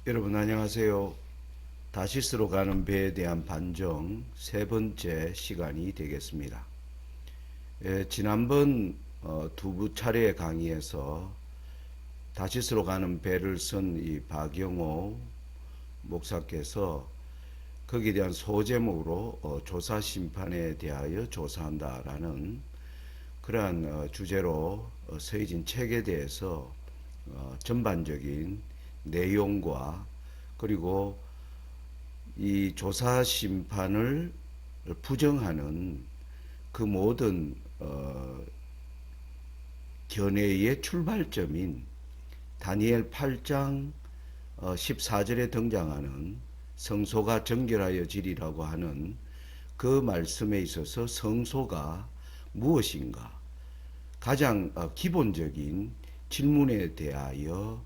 여러분 안녕하세요. 다시스로 가는 배에 대한 반정 세 번째 시간이 되겠습니다. 지난번 두 차례의 강의에서 다시스로 가는 배를 쓴 이 박영호 목사께서 거기에 대한 소제목으로 조사 심판에 대하여 조사한다라는 그러한 주제로 쓰여진 책에 대해서 전반적인 내용과 그리고 이 조사 심판을 부정하는 그 모든 견해의 출발점인 다니엘 8장 14절에 등장하는 성소가 정결하여 지리라고 하는 그 말씀에 있어서 성소가 무엇인가 가장 기본적인 질문에 대하여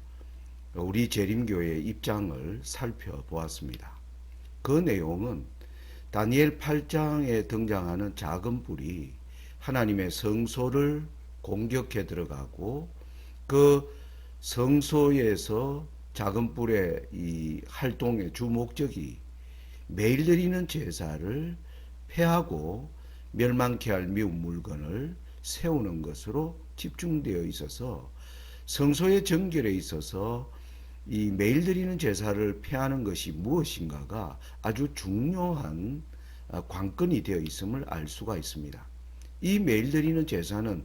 우리 재림교회의 입장을 살펴보았습니다. 그 내용은 다니엘 8장에 등장하는 작은 뿔이 하나님의 성소를 공격해 들어가고 그 성소에서 작은 뿔의 이 활동의 주 목적이 매일 드리는 제사를 폐하고 멸망케 할 미운 물건을 세우는 것으로 집중되어 있어서 성소의 정결에 있어서 이 매일 드리는 제사를 폐하는 것이 무엇인가가 아주 중요한 관건이 되어 있음을 알 수가 있습니다. 이 매일 드리는 제사는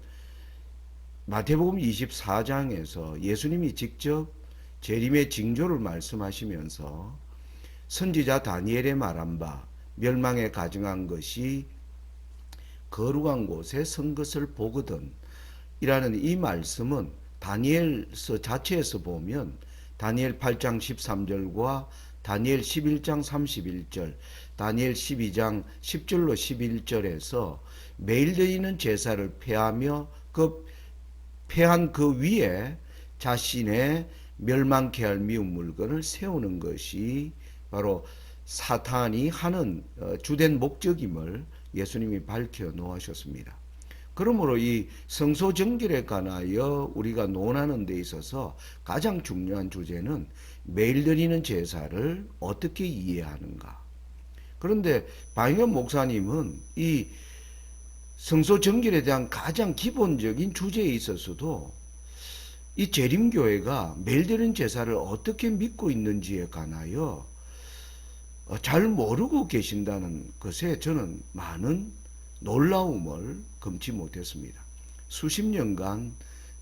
마태복음 24장에서 예수님이 직접 재림의 징조를 말씀하시면서 선지자 다니엘의 말한 바 멸망에 가증한 것이 거룩한 곳에 선 것을 보거든 이라는 이 말씀은 다니엘서 자체에서 보면 다니엘 8장 13절과 다니엘 11장 31절, 다니엘 12장 10절로 11절에서 매일 드리는 제사를 폐하며 그 폐한 그 위에 자신의 멸망케 할 미운 물건을 세우는 것이 바로 사탄이 하는 주된 목적임을 예수님이 밝혀 놓으셨습니다. 그러므로 이 성소 정결에 관하여 우리가 논하는 데 있어서 가장 중요한 주제는 매일 드리는 제사를 어떻게 이해하는가. 그런데 박영현 목사님은 이 성소 정결에 대한 가장 기본적인 주제에 있어서도 이 재림교회가 매일 드리는 제사를 어떻게 믿고 있는지에 관하여 잘 모르고 계신다는 것에 저는 많은 놀라움을 금치 못했습니다. 수십 년간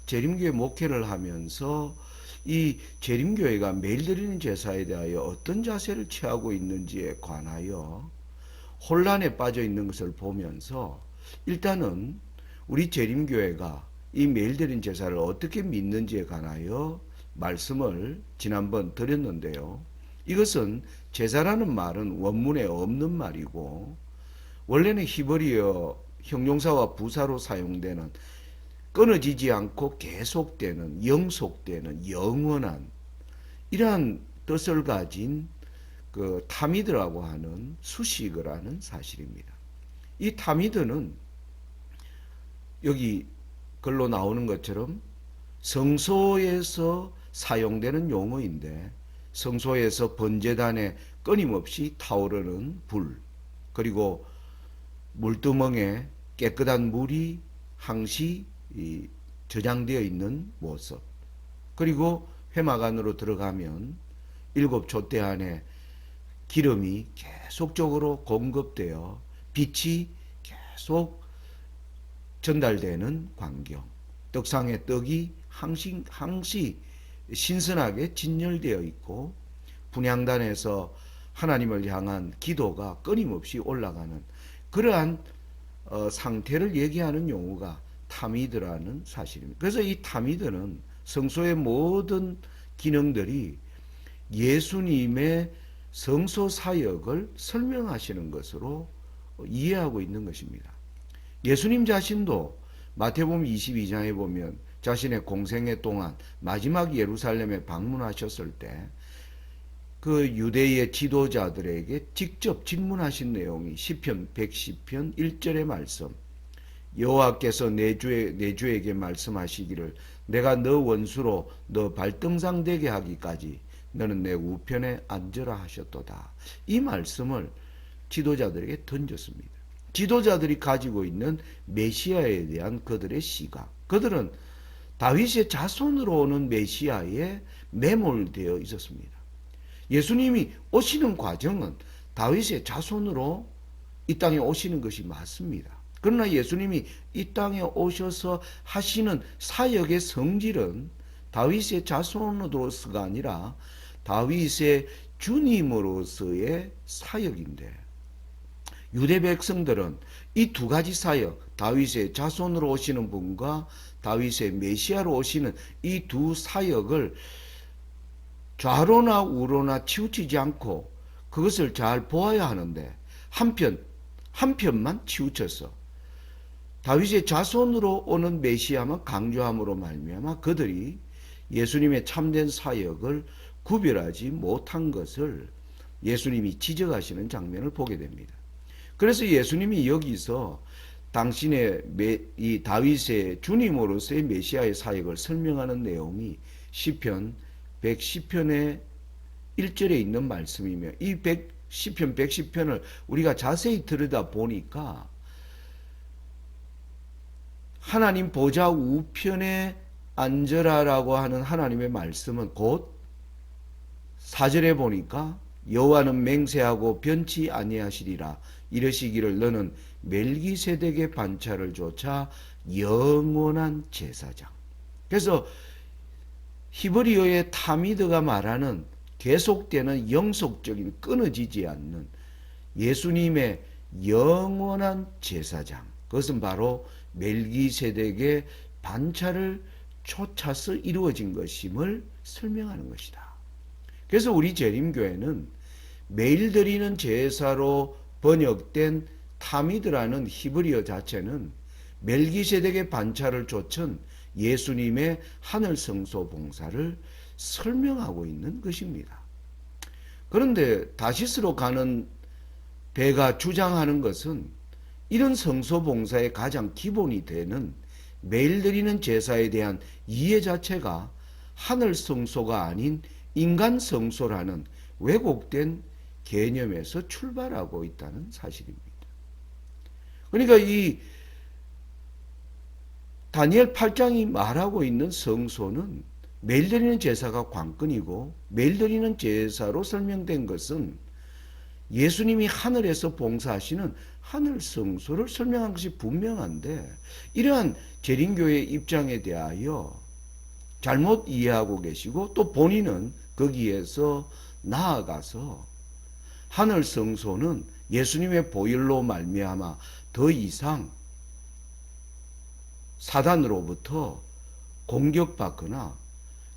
재림교회 목회를 하면서 이 재림교회가 매일 드리는 제사에 대하여 어떤 자세를 취하고 있는지에 관하여 혼란에 빠져 있는 것을 보면서 일단은 우리 재림교회가 이 매일 드리는 제사를 어떻게 믿는지에 관하여 말씀을 지난번 드렸는데요. 이것은 제사라는 말은 원문에 없는 말이고 원래는 히브리어 형용사와 부사로 사용되는 끊어지지 않고 계속되는 영속되는 영원한 이러한 뜻을 가진 그 타미드라고 하는 수식어라는 사실입니다. 이 타미드는 여기 글로 나오는 것처럼 성소에서 사용되는 용어인데 성소에서 번제단에 끊임없이 타오르는 불 그리고 물두멍에 깨끗한 물이 항시 저장되어 있는 모습 그리고 회막 안으로 들어가면 7촛대 안에 기름이 계속적으로 공급되어 빛이 계속 전달되는 광경 떡상의 떡이 항시 신선하게 진열되어 있고 분향단에서 하나님을 향한 기도가 끊임없이 올라가는 그러한 상태를 얘기하는 용어가 타미드라는 사실입니다. 그래서 이 타미드는 성소의 모든 기능들이 예수님의 성소 사역을 설명하시는 것으로 이해하고 있는 것입니다. 예수님 자신도 마태복음 22장에 보면 자신의 공생애 동안 마지막 예루살렘에 방문하셨을 때 그 유대의 지도자들에게 직접 질문하신 내용이 시편 110편 1절의 말씀 여호와께서 내 주에게 말씀하시기를 내가 너 원수로 너 발등상 되게 하기까지 너는 내 우편에 앉으라 하셨도다. 이 말씀을 지도자들에게 던졌습니다. 지도자들이 가지고 있는 메시아에 대한 그들의 시각, 그들은 다윗의 자손으로 오는 메시아에 매몰되어 있었습니다. 예수님이 오시는 과정은 다윗의 자손으로 이 땅에 오시는 것이 맞습니다. 그러나 예수님이 이 땅에 오셔서 하시는 사역의 성질은 다윗의 자손으로서가 아니라 다윗의 주님으로서의 사역인데, 유대 백성들은 이 두 가지 사역, 다윗의 자손으로 오시는 분과 다윗의 메시아로 오시는 이 두 사역을 좌로나 우로나 치우치지 않고 그것을 잘 보아야 하는데, 한편만 치우쳐서 다윗의 자손으로 오는 메시아만 강조함으로 말미암아 그들이 예수님의 참된 사역을 구별하지 못한 것을 예수님이 지적하시는 장면을 보게 됩니다. 그래서 예수님이 여기서 당신의 이 다윗의 주님으로서의 메시아의 사역을 설명하는 내용이 시편 110편의 1절에 있는 말씀이며, 이 시편 110편을 우리가 자세히 들여다 보니까 하나님 보좌 우편에 앉으라라고 하는 하나님의 말씀은 곧 4절에 보니까 여호와는 맹세하고 변치 아니하시리라 이르시기를 너는 멜기세덱의 반차를 조차 영원한 제사장. 그래서 히브리어의 타미드가 말하는 계속되는 영속적인 끊어지지 않는 예수님의 영원한 제사장, 그것은 바로 멜기세덱의 반차를 쫓아서 이루어진 것임을 설명하는 것이다. 그래서 우리 재림교회는 매일 드리는 제사로 번역된 타미드라는 히브리어 자체는 멜기세덱의 반차를 좇은 예수님의 하늘 성소 봉사를 설명하고 있는 것입니다. 그런데 다시스로 가는 배가 주장하는 것은 이런 성소 봉사의 가장 기본이 되는 매일 드리는 제사에 대한 이해 자체가 하늘 성소가 아닌 인간 성소라는 왜곡된 개념에서 출발하고 있다는 사실입니다. 그러니까 이 다니엘 8장이 말하고 있는 성소는 매일 드리는 제사가 관건이고, 매일 드리는 제사로 설명된 것은 예수님이 하늘에서 봉사하시는 하늘 성소를 설명한 것이 분명한데, 이러한 재림교회의 입장에 대하여 잘못 이해하고 계시고, 또 본인은 거기에서 나아가서 하늘 성소는 예수님의 보혈로 말미암아 더 이상 사단으로부터 공격받거나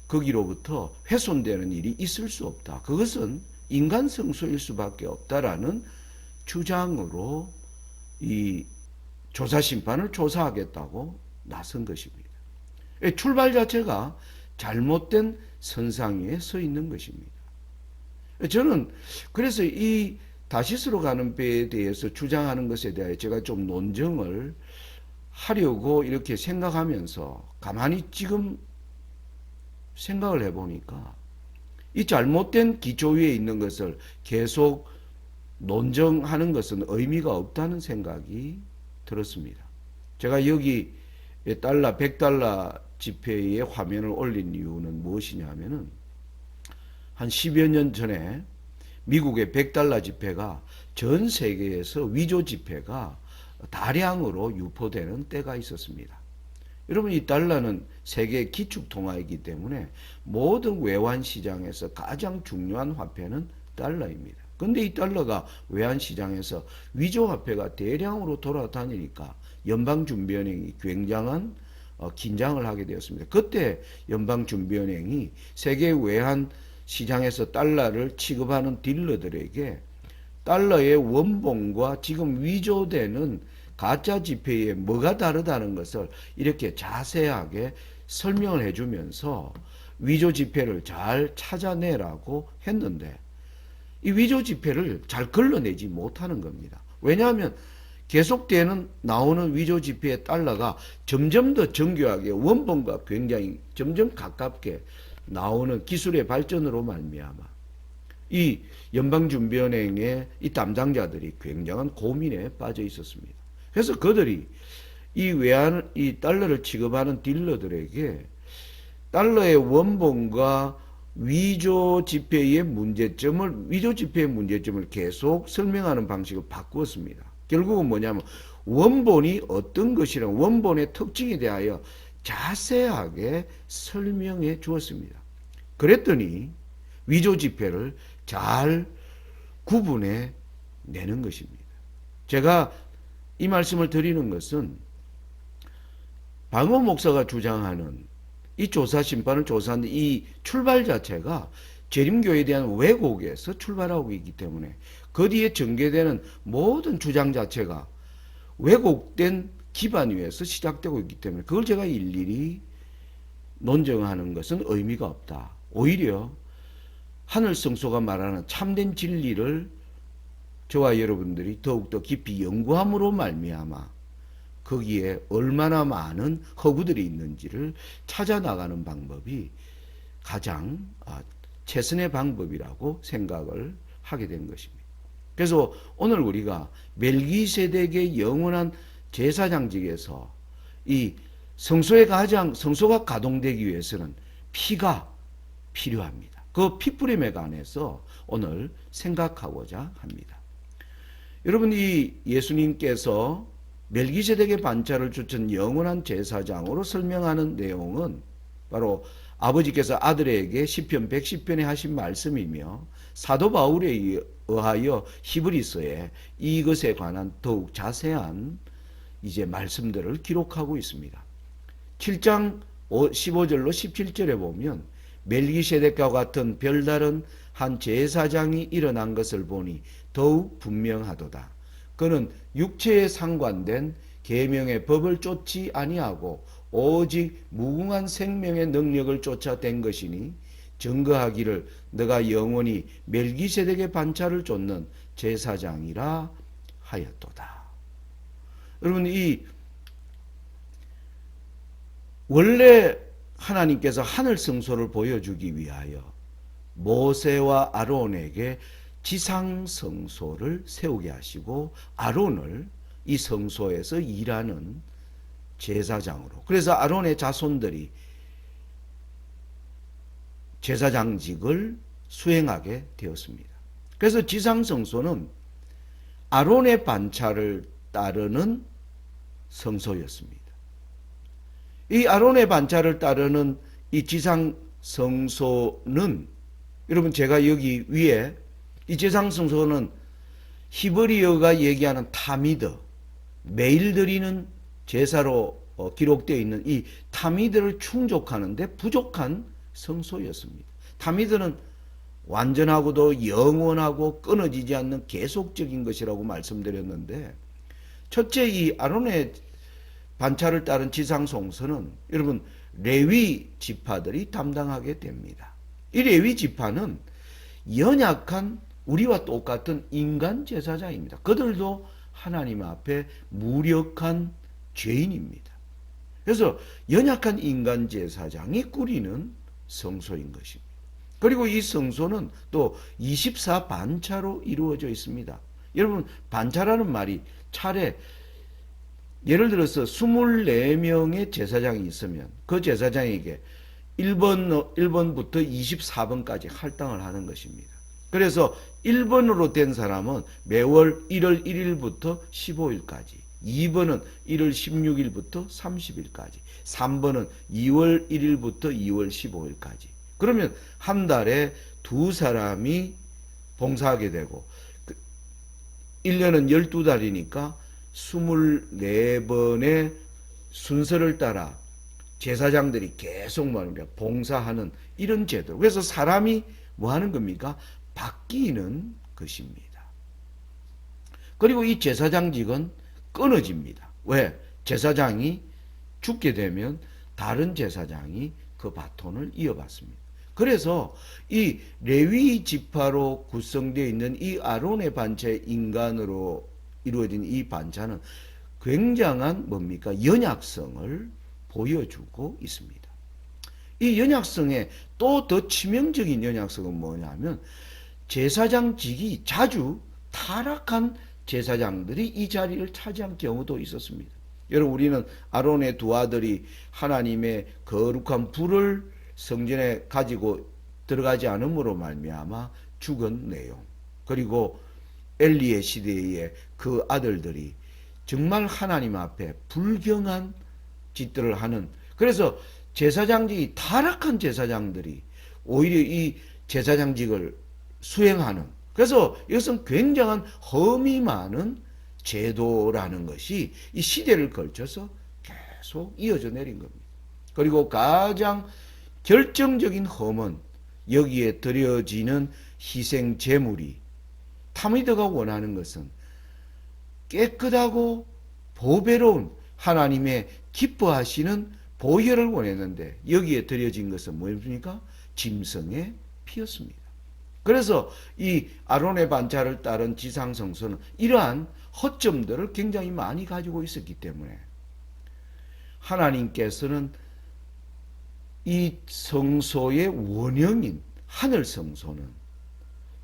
거기로부터 훼손되는 일이 있을 수 없다. 그것은 인간 성소일 수밖에 없다라는 주장으로 이 조사 심판을 조사하겠다고 나선 것입니다. 출발 자체가 잘못된 선상 위에 서 있는 것입니다. 저는 그래서 이 다시스로 가는 배에 대해서 주장하는 것에 대해 제가 좀 논증을 하려고 이렇게 생각하면서 가만히 지금 생각을 해보니까 이 잘못된 기초 위에 있는 것을 계속 논증하는 것은 의미가 없다는 생각이 들었습니다. 제가 여기 달러, 100달러 지폐의 화면을 올린 이유는 무엇이냐 하면은 한 10여 년 전에 미국의 100달러 지폐가 전 세계에서 위조 지폐가 다량으로 유포되는 때가 있었습니다. 여러분, 이 달러는 세계 기축통화이기 때문에 모든 외환시장에서 가장 중요한 화폐는 달러입니다. 그런데 이 달러가 외환시장에서 위조화폐가 대량으로 돌아다니니까 연방준비은행이 굉장한 긴장을 하게 되었습니다. 그때 연방준비은행이 세계 외환시장에서 달러를 취급하는 딜러들에게 달러의 원본과 지금 위조되는 가짜 지폐에 뭐가 다르다는 것을 이렇게 자세하게 설명을 해주면서 위조 지폐를 잘 찾아내라고 했는데, 이 위조 지폐를 잘 걸러내지 못하는 겁니다. 왜냐하면 계속되는 나오는 위조 지폐의 달러가 점점 더 정교하게 원본과 굉장히 점점 가깝게 나오는 기술의 발전으로 말미암아 이 연방준비은행의 이 담당자들이 굉장한 고민에 빠져 있었습니다. 그래서 그들이 이 달러를 취급하는 딜러들에게 달러의 원본과 위조 지폐의 문제점을 계속 설명하는 방식을 바꾸었습니다. 결국은 뭐냐면 원본이 어떤 것이랑 원본의 특징에 대하여 자세하게 설명해 주었습니다. 그랬더니 위조 지폐를 잘 구분해 내는 것입니다. 제가 이 말씀을 드리는 것은 방호 목사가 주장하는 이 조사 심판을 조사하는 이 출발 자체가 재림교에 대한 왜곡에서 출발하고 있기 때문에 그 뒤에 전개되는 모든 주장 자체가 왜곡된 기반 위에서 시작되고 있기 때문에 그걸 제가 일일이 논증하는 것은 의미가 없다. 오히려 하늘 성소가 말하는 참된 진리를 저와 여러분들이 더욱더 깊이 연구함으로 말미암아 거기에 얼마나 많은 허구들이 있는지를 찾아나가는 방법이 가장 최선의 방법이라고 생각을 하게 된 것입니다. 그래서 오늘 우리가 멜기세덱의 영원한 제사장직에서 이 성소가 가동되기 위해서는 피가 필요합니다. 그 피뿌림에 관해서 오늘 생각하고자 합니다. 여러분, 이 예수님께서 멜기세덱의 반차를 주천 영원한 제사장으로 설명하는 내용은 바로 아버지께서 아들에게 시편 110편에 하신 말씀이며 사도 바울에 의하여 히브리서에 이것에 관한 더욱 자세한 이제 말씀들을 기록하고 있습니다. 7장 15절로 17절에 보면 멜기세덱과 같은 별다른 한 제사장이 일어난 것을 보니 더욱 분명하도다. 그는 육체에 상관된 계명의 법을 쫓지 아니하고 오직 무궁한 생명의 능력을 쫓아 된 것이니 증거하기를 너가 영원히 멜기세덱의 반차를 쫓는 제사장이라 하였도다. 여러분, 이 원래 하나님께서 하늘 성소를 보여주기 위하여 모세와 아론에게 지상 성소를 세우게 하시고 아론을 이 성소에서 일하는 제사장으로, 그래서 아론의 자손들이 제사장직을 수행하게 되었습니다. 그래서 지상 성소는 아론의 반차를 따르는 성소였습니다. 이 아론의 반차를 따르는 이 지상 성소는, 여러분, 제가 여기 위에 이 지상 성소는 히브리어가 얘기하는 타미드, 매일 드리는 제사로 기록되어 있는 이 타미드를 충족하는데 부족한 성소였습니다. 타미드는 완전하고도 영원하고 끊어지지 않는 계속적인 것이라고 말씀드렸는데, 첫째 이 아론의 반차를 따른 지상 성소는 여러분 레위 지파들이 담당하게 됩니다. 이 레위 지파는 연약한 우리와 똑같은 인간 제사장입니다. 그들도 하나님 앞에 무력한 죄인입니다. 그래서 연약한 인간 제사장이 꾸리는 성소인 것입니다. 그리고 이 성소는 또 24반차로 이루어져 있습니다. 여러분, 반차라는 말이 차례, 예를 들어서 24명의 제사장이 있으면 그 제사장에게 1번부터 24번까지 할당을 하는 것입니다. 그래서 1번으로 된 사람은 매월 1월 1일부터 15일까지, 2번은 1월 16일부터 30일까지, 3번은 2월 1일부터 2월 15일까지. 그러면 한 달에 두 사람이 봉사하게 되고 1년은 12달이니까 24번의 순서를 따라 제사장들이 계속 봉사하는 이런 제도. 그래서 사람이 뭐 하는 겁니까? 바뀌는 것입니다. 그리고 이 제사장직은 끊어집니다. 왜? 제사장이 죽게 되면 다른 제사장이 그 바톤을 이어받습니다. 그래서 이 레위 지파로 구성되어 있는 이 아론의 반차의 인간으로 이루어진 이 반차는 굉장한 뭡니까? 연약성을 보여주고 있습니다. 이 연약성의 또 더 치명적인 연약성은 뭐냐면 제사장직이 자주 타락한 제사장들이 이 자리를 차지한 경우도 있었습니다. 여러분, 우리는 아론의 두 아들이 하나님의 거룩한 불을 성전에 가지고 들어가지 않음으로 말미암아 죽은 내용, 그리고 엘리의 시대에 그 아들들이 정말 하나님 앞에 불경한 짓들을 하는, 그래서 제사장직이 타락한 제사장들이 오히려 이 제사장직을 수행하는, 그래서 이것은 굉장한 험이 많은 제도라는 것이 이 시대를 걸쳐서 계속 이어져 내린 겁니다. 그리고 가장 결정적인 험은 여기에 드려지는 희생 제물이, 타미드가 원하는 것은 깨끗하고 보배로운 하나님의 기뻐하시는 보혈을 원했는데 여기에 드려진 것은 뭐였습니까? 짐승의 피였습니다. 그래서 이 아론의 반차를 따른 지상성소는 이러한 허점들을 굉장히 많이 가지고 있었기 때문에 하나님께서는 이 성소의 원형인 하늘 성소는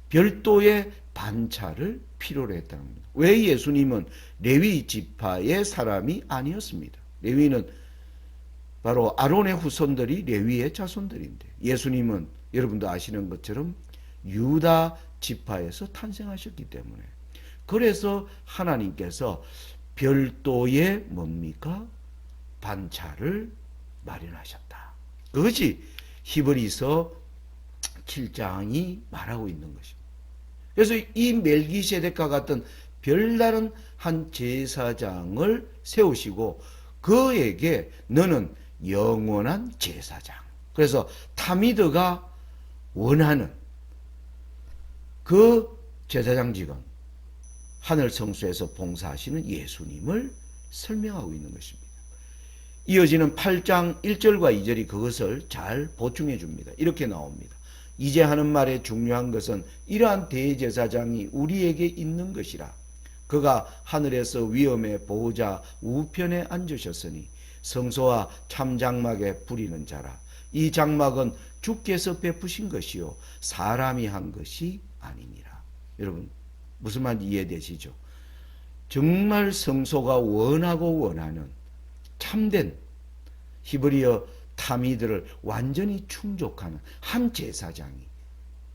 별도의 반차를 필요로 했다는 겁니다. 왜? 예수님은 레위 지파의 사람이 아니었습니다. 레위는 바로 아론의 후손들이 레위의 자손들인데, 예수님은 여러분도 아시는 것처럼 유다 지파에서 탄생하셨기 때문에, 그래서 하나님께서 별도의 뭡니까? 반차를 마련하셨다. 그것이 히브리서 7장이 말하고 있는 것입니다. 그래서 이 멜기세덱과 같은 별다른 한 제사장을 세우시고 그에게 너는 영원한 제사장, 그래서 타미드가 원하는 그 제사장직은 하늘 성소에서 봉사하시는 예수님을 설명하고 있는 것입니다. 이어지는 8장 1절과 2절이 그것을 잘 보충해 줍니다. 이렇게 나옵니다. 이제 하는 말의 중요한 것은 이러한 대제사장이 우리에게 있는 것이라. 그가 하늘에서 위엄의 보호자 우편에 앉으셨으니 성소와 참장막에 부리는 자라. 이 장막은 주께서 베푸신 것이요 사람이 한 것이 아니니라. 여러분, 무슨 말인지 이해되시죠? 정말 성소가 원하고 원하는 참된 히브리어 타미드를 완전히 충족하는 한 제사장이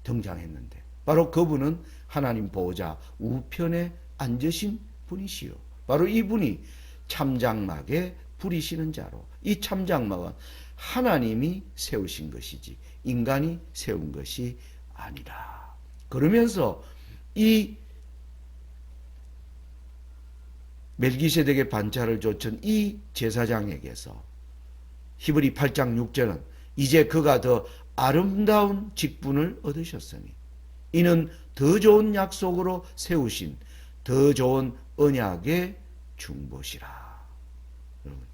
등장했는데, 바로 그분은 하나님 보호자 우편에 앉으신 분이시요, 바로 이분이 참장막에 부리시는 자로, 이 참장막은 하나님이 세우신 것이지 인간이 세운 것이 아니라. 그러면서 이 멜기세덱의 반차를 좇은 이 제사장에게서 히브리 8장 6절은 이제 그가 더 아름다운 직분을 얻으셨으니 이는 더 좋은 약속으로 세우신 더 좋은 언약의 중보시라. 여러분,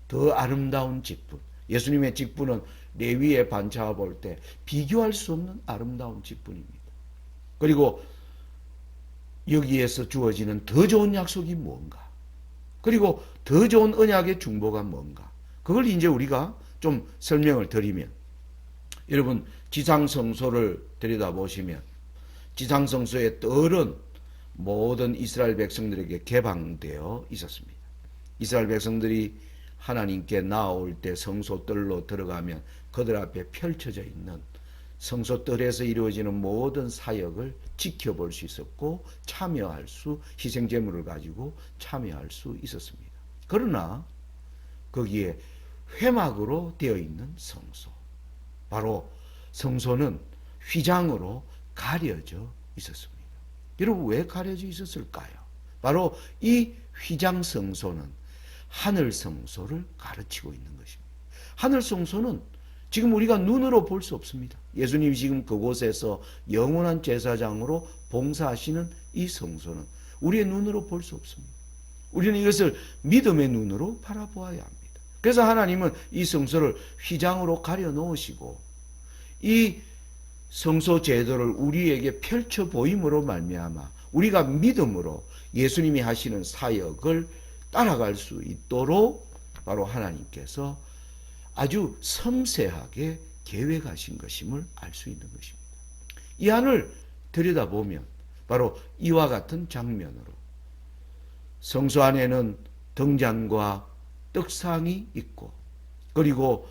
더 아름다운 직분, 예수님의 직분은 레위의 반차와 볼 때 비교할 수 없는 아름다운 직분입니다. 그리고 여기에서 주어지는 더 좋은 약속이 뭔가, 그리고 더 좋은 언약의 중보가 뭔가, 그걸 이제 우리가 좀 설명을 드리면, 여러분 지상성소를 들여다보시면 지상성소의 뜰은 모든 이스라엘 백성들에게 개방되어 있었습니다. 이스라엘 백성들이 하나님께 나아올 때 성소 뜰로 들어가면 그들 앞에 펼쳐져 있는 성소 뜰에서 이루어지는 모든 사역을 지켜볼 수 있었고 참여할 수, 희생제물을 가지고 참여할 수 있었습니다. 그러나 거기에 회막으로 되어 있는 성소, 바로 성소는 휘장으로 가려져 있었습니다. 여러분, 왜 가려져 있었을까요? 바로 이 휘장 성소는 하늘 성소를 가르치고 있는 것입니다. 하늘 성소는 지금 우리가 눈으로 볼 수 없습니다. 예수님이 지금 그곳에서 영원한 제사장으로 봉사하시는 이 성소는 우리의 눈으로 볼 수 없습니다. 우리는 이것을 믿음의 눈으로 바라보아야 합니다. 그래서 하나님은 이 성소를 휘장으로 가려 놓으시고 이 성소 제도를 우리에게 펼쳐 보임으로 말미암아 우리가 믿음으로 예수님이 하시는 사역을 따라갈 수 있도록 바로 하나님께서 아주 섬세하게 계획하신 것임을 알 수 있는 것입니다. 이 안을 들여다보면 바로 이와 같은 장면으로 성소 안에는 등잔과 떡상이 있고, 그리고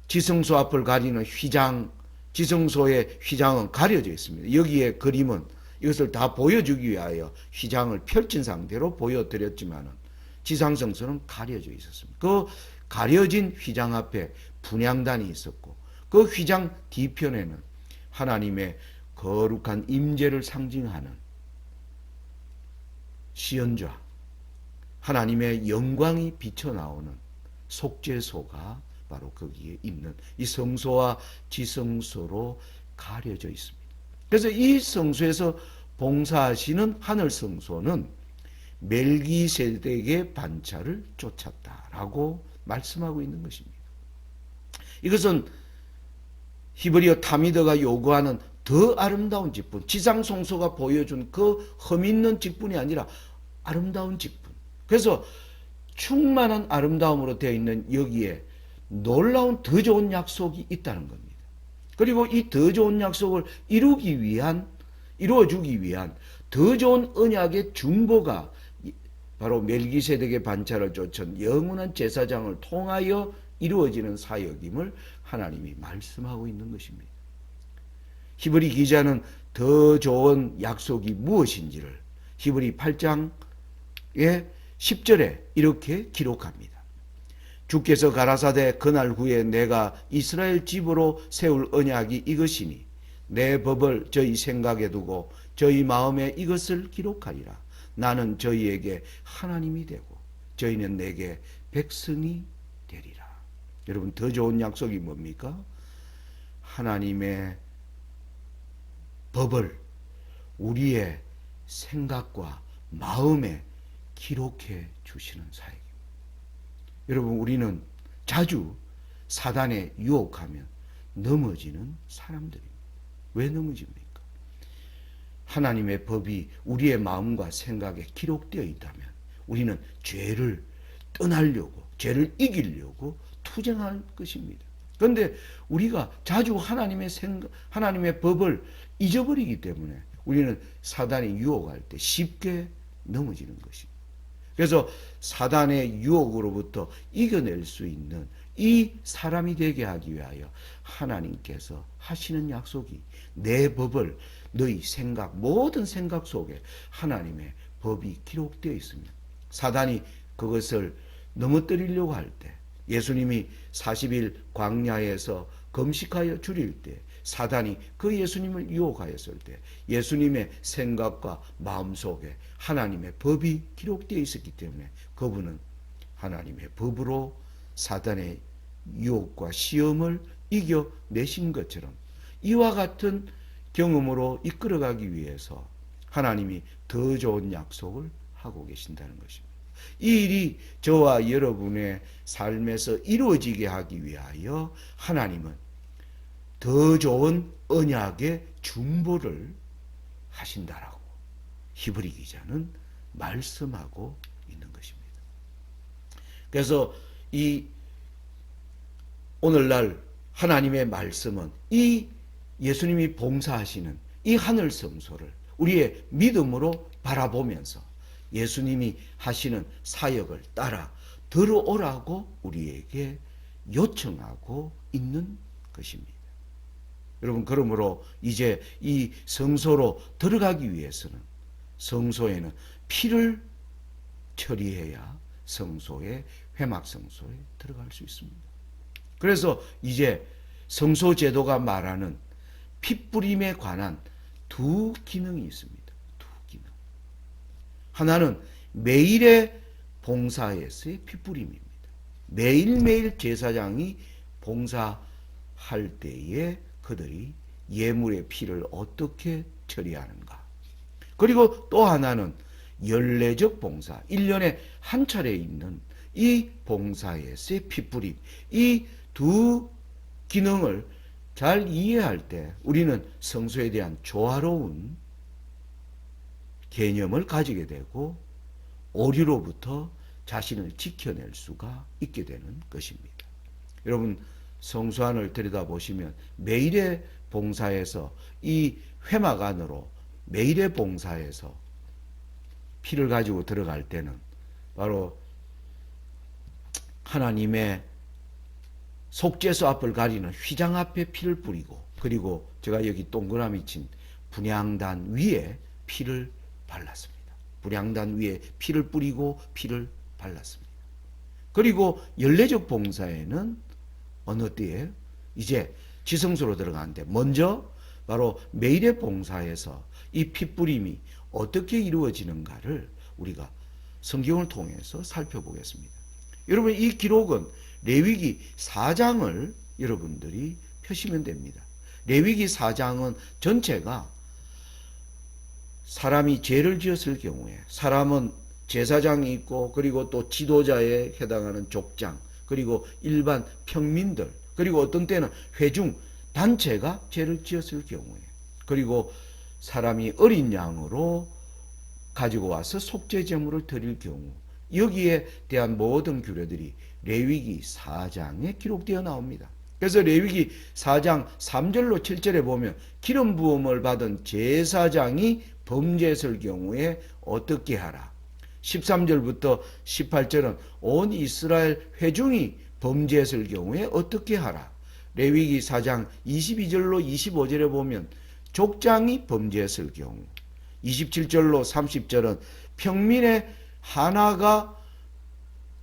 지성소 앞을 가리는 휘장, 지성소의 휘장은 가려져 있습니다. 여기에 그림은 이것을 다 보여주기 위하여 휘장을 펼친 상태로 보여드렸지만 지상성소는 가려져 있었습니다. 그 가려진 휘장 앞에 분향단이 있었고, 그 휘장 뒤편에는 하나님의 거룩한 임재를 상징하는 시연좌, 하나님의 영광이 비쳐나오는 속죄소가 바로 거기에 있는 이 성소와 지성소로 가려져 있습니다. 그래서 이 성소에서 봉사하시는 하늘 성소는 멜기세덱의 반차를 쫓았다라고 말씀하고 있는 것입니다. 이것은 히브리어 타미드가 요구하는 더 아름다운 직분, 지상 성소가 보여준 그 흠있는 직분이 아니라 아름다운 직분. 그래서 충만한 아름다움으로 되어 있는 여기에 놀라운 더 좋은 약속이 있다는 겁니다. 그리고 이 더 좋은 약속을 이루어주기 위한 더 좋은 언약의 중보가 바로 멜기세덱의 반차를 쫓은 영원한 제사장을 통하여 이루어지는 사역임을 하나님이 말씀하고 있는 것입니다. 히브리 기자는 더 좋은 약속이 무엇인지를 히브리 8장의 10절에 이렇게 기록합니다. 주께서 가라사대 그날 후에 내가 이스라엘 집으로 세울 언약이 이것이니 내 법을 저희 생각에 두고 저희 마음에 이것을 기록하리라. 나는 저희에게 하나님이 되고 저희는 내게 백성이 되리라. 여러분, 더 좋은 약속이 뭡니까? 하나님의 법을 우리의 생각과 마음에 기록해 주시는 사역입니다. 여러분, 우리는 자주 사단에 유혹하면 넘어지는 사람들입니다. 왜 넘어집니까? 하나님의 법이 우리의 마음과 생각에 기록되어 있다면 우리는 죄를 떠나려고, 죄를 이기려고 투쟁할 것입니다. 그런데 우리가 자주 하나님의 법을 잊어버리기 때문에 우리는 사단이 유혹할 때 쉽게 넘어지는 것입니다. 그래서 사단의 유혹으로부터 이겨낼 수 있는 이 사람이 되게 하기 위하여 하나님께서 하시는 약속이 내 법을 너희 생각, 모든 생각 속에 하나님의 법이 기록되어 있습니다. 사단이 그것을 넘어뜨리려고 할 때, 예수님이 40일 광야에서 금식하여 줄일 때 사단이 그 예수님을 유혹하였을 때 예수님의 생각과 마음 속에 하나님의 법이 기록되어 있었기 때문에 그분은 하나님의 법으로 사단의 유혹과 시험을 이겨내신 것처럼 이와 같은 경험으로 이끌어가기 위해서 하나님이 더 좋은 약속을 하고 계신다는 것입니다. 이 일이 저와 여러분의 삶에서 이루어지게 하기 위하여 하나님은 더 좋은 언약의 중보를 하신다라고 히브리 기자는 말씀하고 있는 것입니다. 그래서 이 오늘날 하나님의 말씀은 이 예수님이 봉사하시는 이 하늘 성소를 우리의 믿음으로 바라보면서 예수님이 하시는 사역을 따라 들어오라고 우리에게 요청하고 있는 것입니다. 여러분, 그러므로 이제 이 성소로 들어가기 위해서는 성소에는 피를 처리해야 성소에, 회막 성소에 들어갈 수 있습니다. 그래서 이제 성소 제도가 말하는 핏뿌림에 관한 두 기능이 있습니다. 두 기능. 하나는 매일의 봉사에서의 핏뿌림입니다. 매일매일 제사장이 봉사할 때에 그들이 예물의 피를 어떻게 처리하는가. 그리고 또 하나는 연례적 봉사, 1년에 한 차례 있는 이 봉사에서의 핏뿌림. 이 두 기능을 잘 이해할 때 우리는 성소에 대한 조화로운 개념을 가지게 되고 오류로부터 자신을 지켜낼 수가 있게 되는 것입니다. 여러분 성수 안을 들여다보시면 매일의 봉사에서 이 회막 안으로 매일의 봉사에서 피를 가지고 들어갈 때는 바로 하나님의 속죄소 앞을 가리는 휘장 앞에 피를 뿌리고, 그리고 제가 여기 동그라미 친 분향단 위에 피를 발랐습니다. 분향단 위에 피를 뿌리고 피를 발랐습니다. 그리고 연례적 봉사에는 어느 때에 이제 지성소로 들어가는데 먼저 바로 매일의 봉사에서 이 피뿌림이 어떻게 이루어지는가를 우리가 성경을 통해서 살펴보겠습니다. 여러분 이 기록은 레위기 4장을 여러분들이 펴시면 됩니다. 레위기 4장은 전체가 사람이 죄를 지었을 경우에 사람은 제사장이 있고, 그리고 또 지도자에 해당하는 족장, 그리고 일반 평민들, 그리고 어떤 때는 회중 단체가 죄를 지었을 경우에, 그리고 사람이 어린 양으로 가지고 와서 속죄 제물을 드릴 경우, 여기에 대한 모든 규례들이 레위기 4장에 기록되어 나옵니다. 그래서 레위기 4장 3절로 7절에 보면 기름 부음을 받은 제사장이 범죄했을 경우에 어떻게 하라. 13절부터 18절은 온 이스라엘 회중이 범죄했을 경우에 어떻게 하라. 레위기 4장 22절로 25절에 보면 족장이 범죄했을 경우, 27절로 30절은 평민의 하나가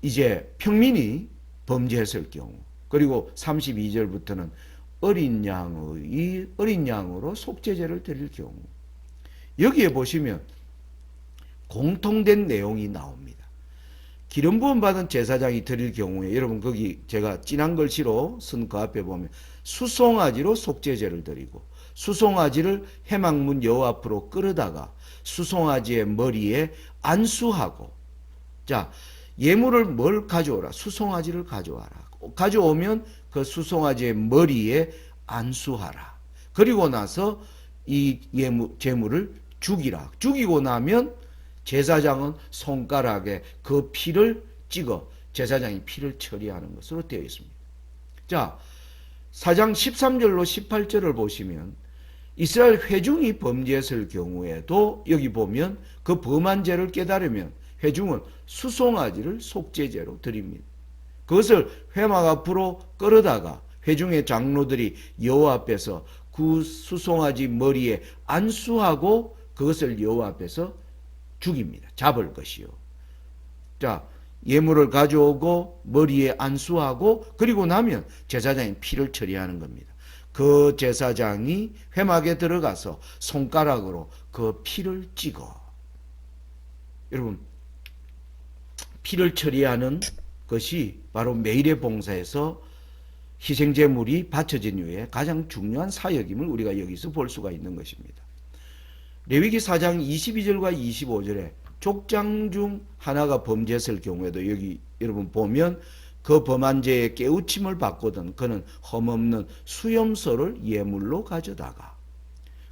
이제 평민이 범죄했을 경우, 그리고 32절부터는 어린 양으로 속죄제를 드릴 경우, 여기에 보시면 공통된 내용이 나옵니다. 기름 부음 받은 제사장이 드릴 경우에 여러분 거기 제가 진한 글씨로 쓴 그 앞에 보면 수송아지로 속죄제를 드리고, 수송아지를 회막문 여호와 앞으로 끌어다가 수송아지의 머리에 안수하고, 자 예물을 뭘 가져오라? 수송아지를 가져와라. 가져오면 그 수송아지의 머리에 안수하라. 그리고 나서 이 제물을 죽이라. 죽이고 나면 제사장은 손가락에 그 피를 찍어 제사장이 피를 처리하는 것으로 되어 있습니다. 자, 4장 13절로 18절을 보시면 이스라엘 회중이 범죄했을 경우에도 여기 보면 그 범한 죄를 깨달으면 회중은 수송아지를 속죄제로 드립니다. 그것을 회막 앞으로 끌어다가 회중의 장로들이 여호와 앞에서 그 수송아지 머리에 안수하고 그것을 여호와 앞에서 죽입니다. 잡을 것이요. 자, 예물을 가져오고 머리에 안수하고 그리고 나면 제사장이 피를 처리하는 겁니다. 그 제사장이 회막에 들어가서 손가락으로 그 피를 찍어, 여러분 피를 처리하는 것이 바로 매일의 봉사에서 희생제물이 바쳐진 후에 가장 중요한 사역임을 우리가 여기서 볼 수가 있는 것입니다. 레위기 4장 22절과 25절에 족장 중 하나가 범죄했을 경우에도 여기 여러분 보면 그 범한 죄에 깨우침을 받거든 그는 험없는 수염소를 예물로 가져다가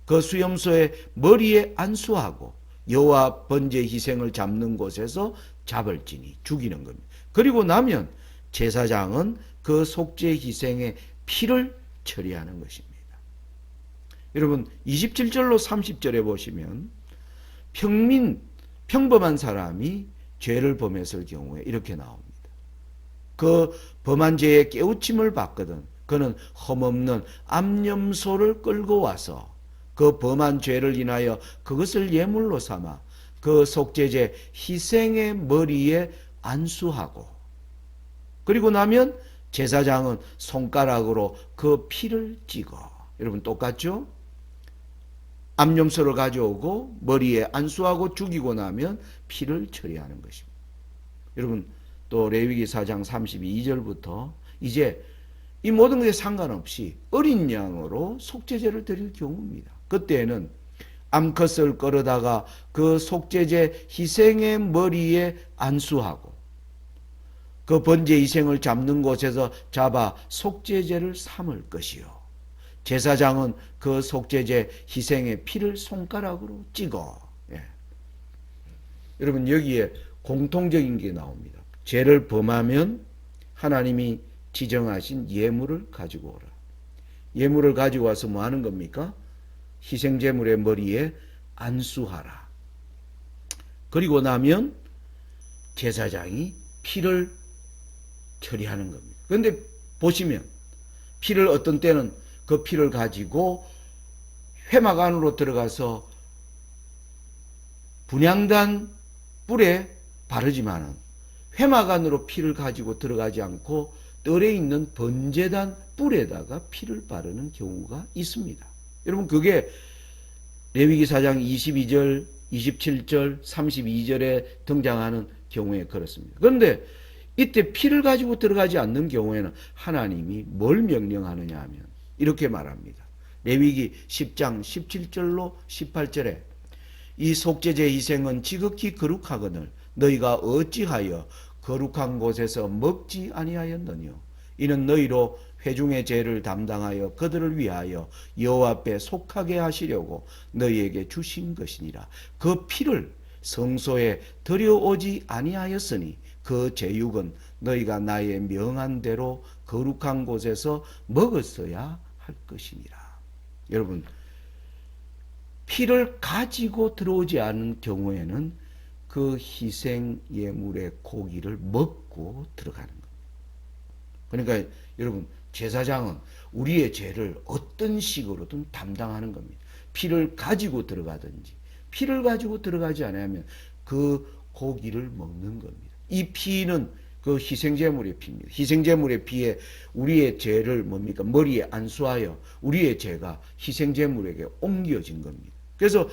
그 수염소의 머리에 안수하고 여호와 번제 희생을 잡는 곳에서 잡을지니 죽이는 겁니다. 그리고 나면 제사장은 그 속죄 희생의 피를 처리하는 것입니다. 여러분 27절로 30절에 보시면 평범한 사람이 죄를 범했을 경우에 이렇게 나옵니다. 그 범한 죄에 깨우침을 받거든 그는 험없는 암염소를 끌고 와서 그 범한 죄를 인하여 그것을 예물로 삼아 그 속죄제 희생의 머리에 안수하고 그리고 나면 제사장은 손가락으로 그 피를 찍어, 여러분 똑같죠? 암염소를 가져오고 머리에 안수하고 죽이고 나면 피를 처리하는 것입니다. 여러분 또 레위기 4장 32절부터 이제 이 모든 것에 상관없이 어린 양으로 속죄제를 드릴 경우입니다. 그때는 암컷을 끌어다가 그 속죄제 희생의 머리에 안수하고 그 번제 희생을 잡는 곳에서 잡아 속죄제를 삼을 것이요. 제사장은 그 속죄제 희생의 피를 손가락으로 찍어. 예. 여러분 여기에 공통적인 게 나옵니다. 죄를 범하면 하나님이 지정하신 예물을 가지고 오라. 예물을 가지고 와서 뭐 하는 겁니까? 희생제물의 머리에 안수하라. 그리고 나면 제사장이 피를 처리하는 겁니다. 그런데 보시면 피를 어떤 때는 그 피를 가지고 회막 안으로 들어가서 분향단 뿔에 바르지만은 회막 안으로 피를 가지고 들어가지 않고 뜰에 있는 번제단 뿔에다가 피를 바르는 경우가 있습니다. 여러분 그게 레위기 4장 22절, 27절, 32절에 등장하는 경우에 그렇습니다. 그런데 이때 피를 가지고 들어가지 않는 경우에는 하나님이 뭘 명령하느냐 하면 이렇게 말합니다. 레위기 10장 17절로 18절에 이 속죄제 희생은 지극히 거룩하거늘 너희가 어찌하여 거룩한 곳에서 먹지 아니하였느뇨. 이는 너희로 회중의 죄를 담당하여 그들을 위하여 여호와 앞에 속하게 하시려고 너희에게 주신 것이니라. 그 피를 성소에 들여오지 아니하였으니 그 제육은 너희가 나의 명한 대로 거룩한 곳에서 먹었어야 할 것이니라. 여러분 피를 가지고 들어오지 않은 경우에는 그 희생 예물의 고기를 먹고 들어가는 겁니다. 그러니까 여러분 제사장은 우리의 죄를 어떤 식으로든 담당하는 겁니다. 피를 가지고 들어가든지 피를 가지고 들어가지 않으면 그 고기를 먹는 겁니다. 이 피는 그 희생제물의 피입니다. 희생제물의 피에 우리의 죄를 뭡니까? 머리에 안수하여 우리의 죄가 희생제물에게 옮겨진 겁니다. 그래서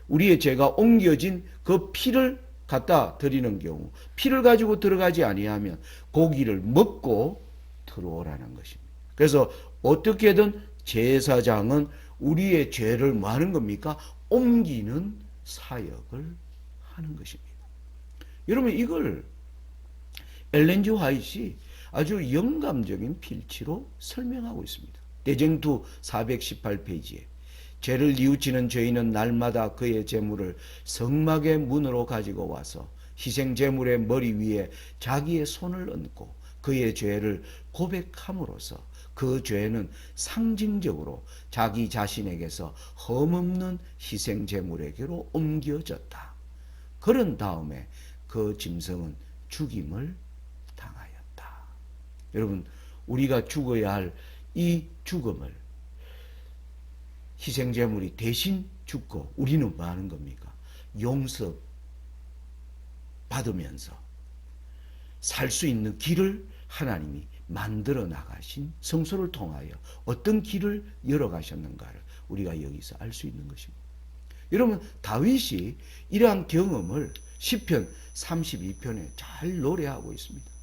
우리의 죄가 옮겨진 그 피를 갖다 드리는 경우 피를 가지고 들어가지 아니하면 고기를 먹고 들어오라는 것입니다. 그래서 어떻게든 제사장은 우리의 죄를 뭐 하는 겁니까? 옮기는 사역을 하는 것입니다. 여러분 이걸 엘렌 G 화이트이 아주 영감적인 필치로 설명하고 있습니다. 대쟁투 418페이지에 죄를 뉘우치는 죄인은 날마다 그의 제물을 성막의 문으로 가지고 와서 희생제물의 머리 위에 자기의 손을 얹고 그의 죄를 고백함으로써 그 죄는 상징적으로 자기 자신에게서 흠없는 희생제물에게로 옮겨졌다. 그런 다음에 그 짐승은 죽임을 당하였다. 여러분 우리가 죽어야 할 이 죽음을 희생제물이 대신 죽고 우리는 뭐 하는 겁니까? 용서 받으면서 살 수 있는 길을 하나님이 만들어 나가신 성소를 통하여 어떤 길을 열어 가셨는가를 우리가 여기서 알 수 있는 것입니다. 여러분 다윗이 이러한 경험을 시편 32편에 잘 노래하고 있습니다.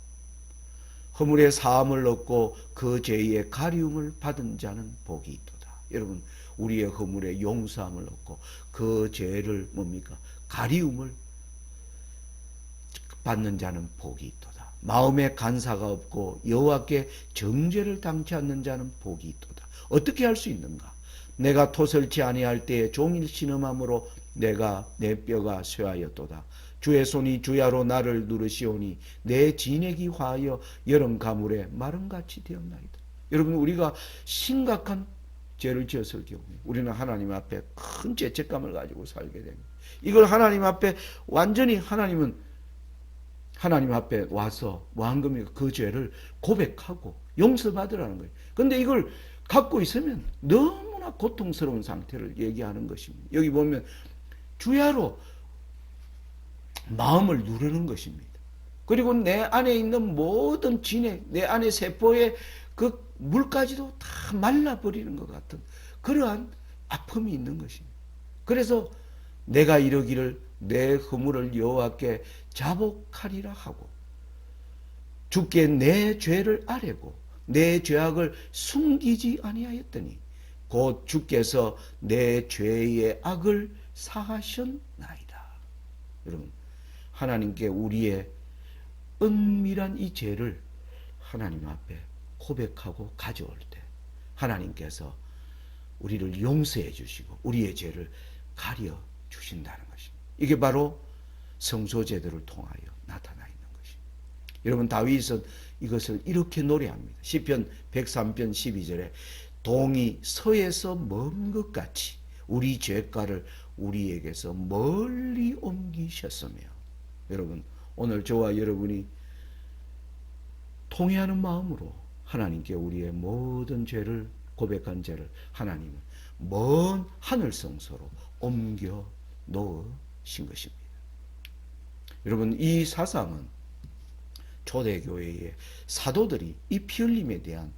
허물의 사함을 얻고 그 죄의 가리움을 받은 자는 복이 있도다. 여러분 우리의 허물의 용서함을 얻고 그 죄를 뭡니까? 가리움을 받는 자는 복이 있도다. 마음에 간사가 없고 여호와께 정죄를 당치 않는 자는 복이 있도다. 어떻게 할 수 있는가? 내가 토설치 아니할 때에 종일 신음함으로 내가 내 뼈가 쇠하였도다. 주의 손이 주야로 나를 누르시오니 내 진액이 화하여 여름 가물에 마름같이 되었나이다. 여러분 우리가 심각한 죄를 지었을 경우에 우리는 하나님 앞에 큰 죄책감을 가지고 살게 됩니다. 이걸 하나님 앞에 완전히 하나님 앞에 와서 뭐 한 겁니까? 그 죄를 고백하고 용서받으라는 거예요. 그런데 이걸 갖고 있으면 너무나 고통스러운 상태를 얘기하는 것입니다. 여기 보면 주야로 마음을 누르는 것입니다. 그리고 내 안에 있는 모든 진액, 내 안에 세포의 그 물까지도 다 말라버리는 것 같은 그러한 아픔이 있는 것입니다. 그래서 내가 이러기를 내 허물을 여호와께 자복하리라 하고 주께 내 죄를 아뢰고 내 죄악을 숨기지 아니하였더니 곧 주께서 내 죄의 악을 사하셨나이다. 여러분 하나님께 우리의 은밀한 이 죄를 하나님 앞에 고백하고 가져올 때 하나님께서 우리를 용서해 주시고 우리의 죄를 가려 주신다는 것입니다. 이게 바로 성소제도를 통하여 나타나 있는 것입니다. 여러분 다윗은 이것을 이렇게 노래합니다. 시편 103편 12절에 동이 서에서 먼 것 같이 우리 죄가를 우리에게서 멀리 옮기셨으며. 여러분 오늘 저와 여러분이 통회하는 마음으로 하나님께 우리의 모든 죄를 고백한 죄를 하나님은 먼 하늘 성소로 옮겨 놓으신 것입니다. 여러분 이 사상은 초대교회의 사도들이 이 피 흘림에 대한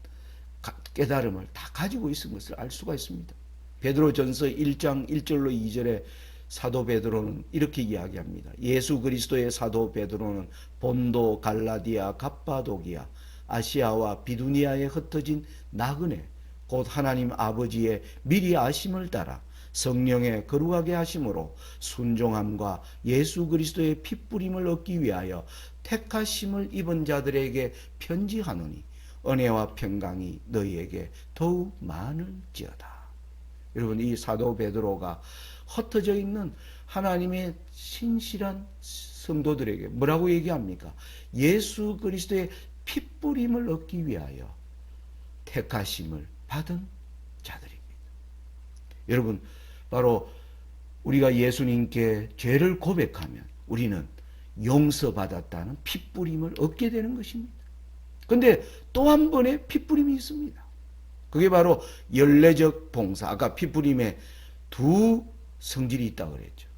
깨달음을 다 가지고 있은 것을 알 수가 있습니다. 베드로전서 1장 1절로 2절에 사도 베드로는 이렇게 이야기합니다. 예수 그리스도의 사도 베드로는 본도, 갈라디아, 갑바도기아, 아시아와 비두니아에 흩어진 나그네 곧 하나님 아버지의 미리 아심을 따라 성령의 거룩하게 하심으로 순종함과 예수 그리스도의 핏부림을 얻기 위하여 택하심을 입은 자들에게 편지하노니 은혜와 평강이 너희에게 더욱 많을지어다. 여러분 이 사도 베드로가 흩어져 있는 하나님의 신실한 성도들에게 뭐라고 얘기합니까? 예수 그리스도의 핏부림을 얻기 위하여 택하심을 받은 자들입니다. 여러분 바로 우리가 예수님께 죄를 고백하면 우리는 용서받았다는 핏부림을 얻게 되는 것입니다. 그런데 또 한 번의 핏부림이 있습니다. 그게 바로 연례적 봉사. 아까 핏부림에 두 성질이 있다고 그랬죠.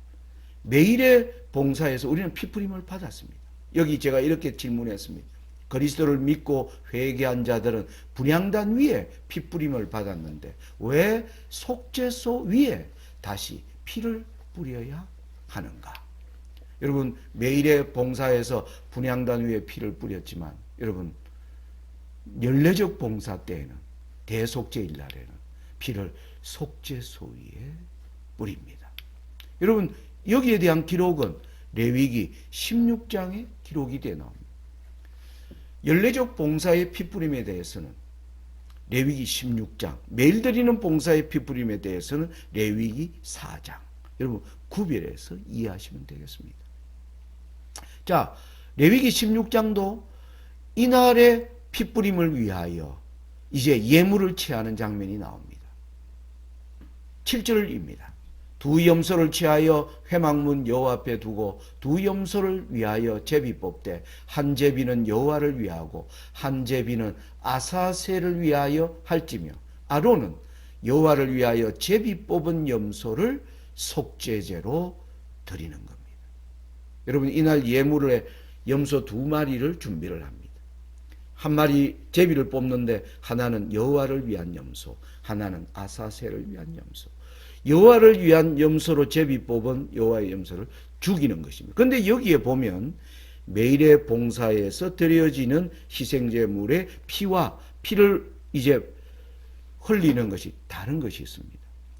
매일의 봉사에서 우리는 핏부림을 받았습니다. 여기 제가 이렇게 질문했습니다. 그리스도를 믿고 회개한 자들은 분향단 위에 핏부림을 받았는데 왜 속죄소 위에 다시 피를 뿌려야 하는가? 여러분 매일의 봉사에서 분향단 위에 피를 뿌렸지만 여러분 연례적 봉사 때에는 대속죄일 날에는 피를 속죄소 위에 뿌립니다. 여러분 여기에 대한 기록은 레위기 16장에 기록이 되어 나옵니다. 연례적 봉사의 피뿌림에 대해서는 레위기 16장, 매일 드리는 봉사의 피뿌림에 대해서는 레위기 4장. 여러분 구별해서 이해하시면 되겠습니다. 자, 레위기 16장도 이날의 피뿌림을 위하여 이제 예물을 취하는 장면이 나옵니다. 7절입니다. 두 염소를 취하여 회막문 여호와 앞에 두고 두 염소를 위하여 제비 뽑되 한 제비는 여호와를 위하고 한 제비는 아사셀을 위하여 할지며 아론은 여호와를 위하여 제비 뽑은 염소를 속죄제로 드리는 겁니다. 여러분 이날 예물에 염소 두 마리를 준비를 합니다. 한 마리 제비를 뽑는데 하나는 여호와를 위한 염소, 하나는 아사셀을 위한 염소. 여호와를 위한 염소로 제비 뽑은 여호와의 염소를 죽이는 것입니다. 그런데 여기에 보면 매일의 봉사에서 드려지는 희생제물의 피와 피를 이제 흘리는 것이 다른 것이 있습니다.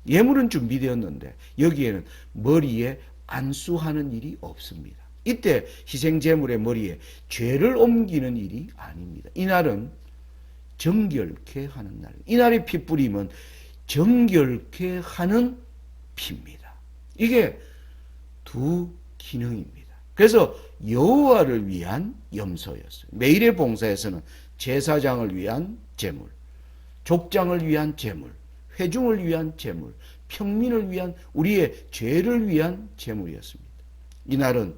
예물은 준비되었는데 여기에는 머리에 안수하는 일이 없습니다. 이때 희생제물의 머리에 죄를 옮기는 일이 아닙니다. 이날은 정결케 하는 날. 이날의 피뿌림은 정결케 하는 피입니다. 이게 두 기능입니다. 그래서 여호와를 위한 염소였어요. 매일의 봉사에서는 제사장을 위한 제물, 족장을 위한 제물, 회중을 위한 제물, 평민을 위한 우리의 죄를 위한 제물이었습니다. 이날은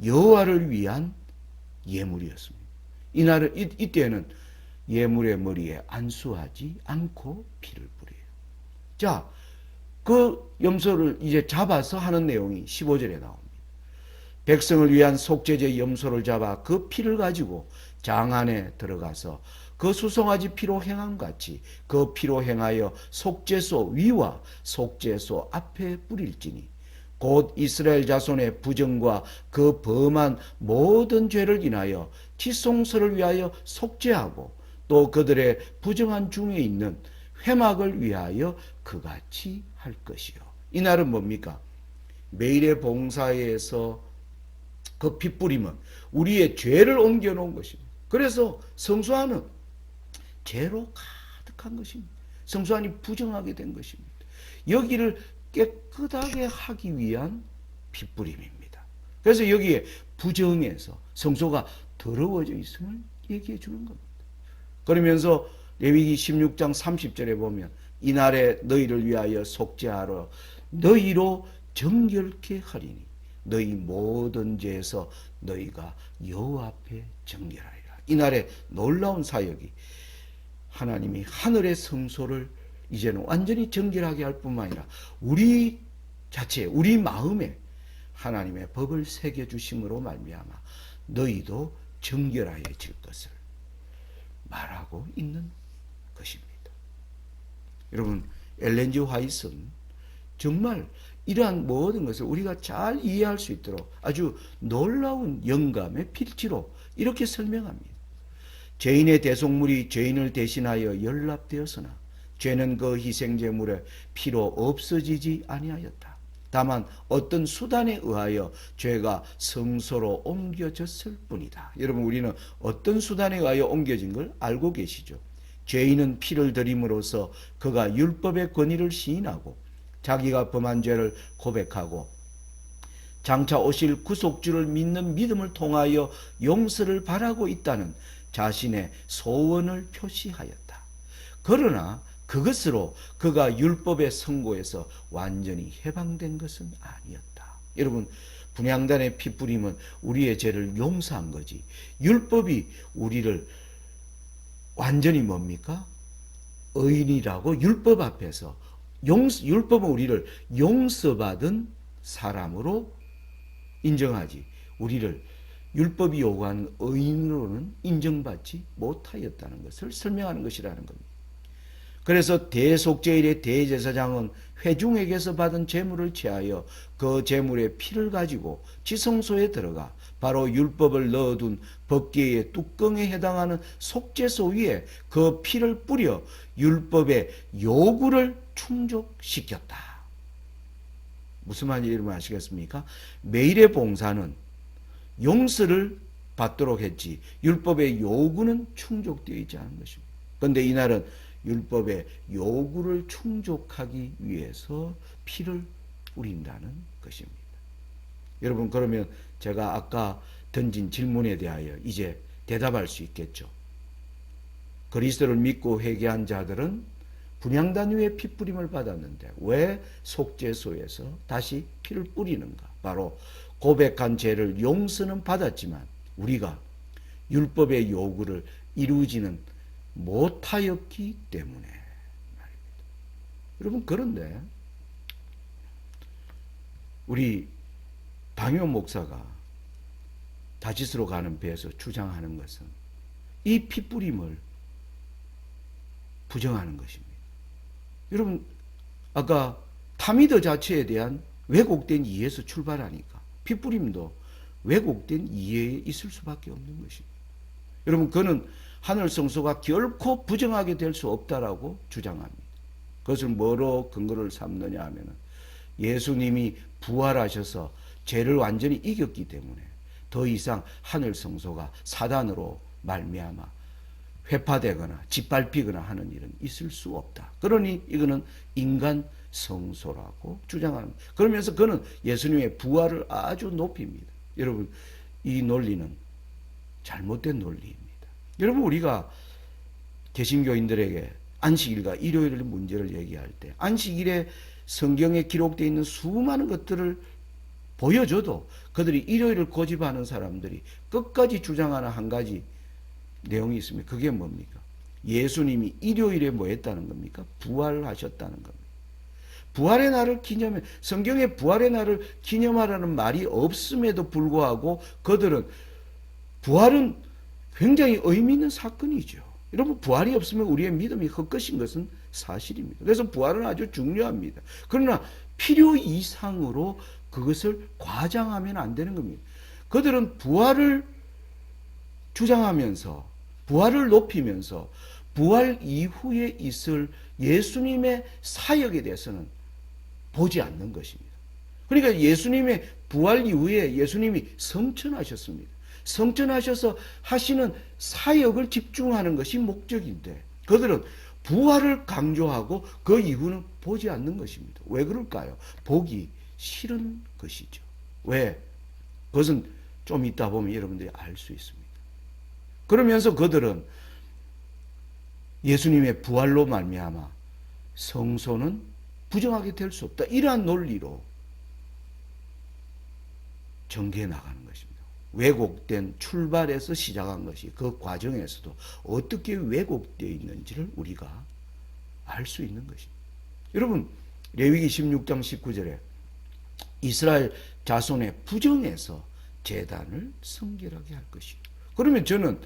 여호와를 위한 예물이었습니다. 이날은 이때는 예물의 머리에 안수하지 않고 피를 뿌려요. 자, 그 염소를 이제 잡아서 하는 내용이 15절에 나옵니다. 백성을 위한 속죄제 염소를 잡아 그 피를 가지고 장 안에 들어가서 그 수송아지 피로 행함 같이 그 피로 행하여 속죄소 위와 속죄소 앞에 뿌릴지니 곧 이스라엘 자손의 부정과 그 범한 모든 죄를 인하여 지송서를 위하여 속죄하고 또 그들의 부정한 중에 있는 회막을 위하여 그같이 할 것이요. 이날은 뭡니까? 매일의 봉사에서 그 핏부림은 우리의 죄를 옮겨놓은 것입니다. 그래서 성소안은 죄로 가득한 것입니다. 성소안이 부정하게 된 것입니다. 여기를 깨끗하게 하기 위한 핏부림입니다. 그래서 여기에 부정해서 성소가 더러워져 있음을 얘기해 주는 겁니다. 그러면서 레위기 16장 30절에 보면 이날에 너희를 위하여 속죄하러 너희로 정결케 하리니 너희 모든 죄에서 너희가 여호와 앞에 정결하리라. 이날에 놀라운 사역이 하나님이 하늘의 성소를 이제는 완전히 정결하게 할 뿐만 아니라 우리 자체, 우리 마음에 하나님의 법을 새겨주심으로 말미암아 너희도 정결하여질 것을 말하고 있는 것입니다. 여러분, 엘렌 지 화이트는 정말 이러한 모든 것을 우리가 잘 이해할 수 있도록 아주 놀라운 영감의 필지로 이렇게 설명합니다. 죄인의 대속물이 죄인을 대신하여 연락되었으나 죄는 그 희생제물의 피로 없어지지 아니하였다. 다만 어떤 수단에 의하여 죄가 성소로 옮겨졌을 뿐이다. 여러분, 우리는 어떤 수단에 의하여 옮겨진 걸 알고 계시죠? 죄인은 피를 드림으로써 그가 율법의 권위를 시인하고 자기가 범한 죄를 고백하고 장차 오실 구속주를 믿는 믿음을 통하여 용서를 바라고 있다는 자신의 소원을 표시하였다. 그러나 그것으로 그가 율법의 선고에서 완전히 해방된 것은 아니었다. 여러분, 분향단의 피뿌림은 우리의 죄를 용서한 거지, 율법이 우리를 완전히 뭡니까? 의인이라고 율법 앞에서 율법은 우리를 용서받은 사람으로 인정하지 우리를 율법이 요구하는 의인으로는 인정받지 못하였다는 것을 설명하는 것이라는 겁니다. 그래서 대속죄일의 대제사장은 회중에게서 받은 제물을 취하여 그 제물의 피를 가지고 지성소에 들어가 바로 율법을 넣어둔 법궤의 뚜껑에 해당하는 속죄소 위에 그 피를 뿌려 율법의 요구를 충족시켰다. 무슨 말인지 여러분 아시겠습니까? 매일의 봉사는 용서를 받도록 했지 율법의 요구는 충족되어 있지 않은 것입니다. 그런데 이날은 율법의 요구를 충족하기 위해서 피를 뿌린다는 것입니다. 여러분, 그러면 제가 아까 던진 질문에 대하여 이제 대답할 수 있겠죠. 그리스도를 믿고 회개한 자들은 분향단 위에 피뿌림을 받았는데 왜 속죄소에서 다시 피를 뿌리는가? 바로 고백한 죄를 용서는 받았지만 우리가 율법의 요구를 이루지는 못하였기 때문에 말입니다. 여러분, 그런데 우리 방효 목사가 다짓으로 가는 배에서 주장하는 것은 이 피뿌림을 부정하는 것입니다. 여러분, 아까 타미드 자체에 대한 왜곡된 이해에서 출발하니까 피뿌림도 왜곡된 이해에 있을 수밖에 없는 것입니다. 여러분, 그는 하늘 성소가 결코 부정하게 될 수 없다라고 주장합니다. 그것을 뭐로 근거를 삼느냐 하면은 예수님이 부활하셔서 죄를 완전히 이겼기 때문에 더 이상 하늘 성소가 사단으로 말미암아 회파되거나 짓밟히거나 하는 일은 있을 수 없다. 그러니 이거는 인간 성소라고 주장하는, 그러면서 그는 예수님의 부활을 아주 높입니다. 여러분, 이 논리는 잘못된 논리입니다. 여러분, 우리가 개신교인들에게 안식일과 일요일의 문제를 얘기할 때 안식일에 성경에 기록되어 있는 수많은 것들을 보여줘도 그들이 일요일을 고집하는 사람들이 끝까지 주장하는 한 가지 내용이 있습니다. 그게 뭡니까? 예수님이 일요일에 뭐 했다는 겁니까? 부활하셨다는 겁니다. 부활의 날을 기념해, 성경에 부활의 날을 기념하라는 말이 없음에도 불구하고 그들은 부활은 굉장히 의미 있는 사건이죠. 여러분, 부활이 없으면 우리의 믿음이 헛것인 것은 사실입니다. 그래서 부활은 아주 중요합니다. 그러나 필요 이상으로 그것을 과장하면 안 되는 겁니다. 그들은 부활을 주장하면서 부활을 높이면서 부활 이후에 있을 예수님의 사역에 대해서는 보지 않는 것입니다. 그러니까 예수님의 부활 이후에 예수님이 성천하셨습니다. 성천하셔서 하시는 사역을 집중하는 것이 목적인데 그들은 부활을 강조하고 그 이후는 보지 않는 것입니다. 왜 그럴까요? 보기 싫은 것이죠. 왜? 그것은 좀 이따 보면 여러분들이 알 수 있습니다. 그러면서 그들은 예수님의 부활로 말미암아 성소는 부정하게 될 수 없다. 이러한 논리로 전개해 나가는 것입니다. 왜곡된 출발에서 시작한 것이 그 과정에서도 어떻게 왜곡되어 있는지를 우리가 알 수 있는 것입니다. 여러분, 레위기 16장 19절에 이스라엘 자손의 부정에서 제단을 성결하게 할 것이요. 그러면 저는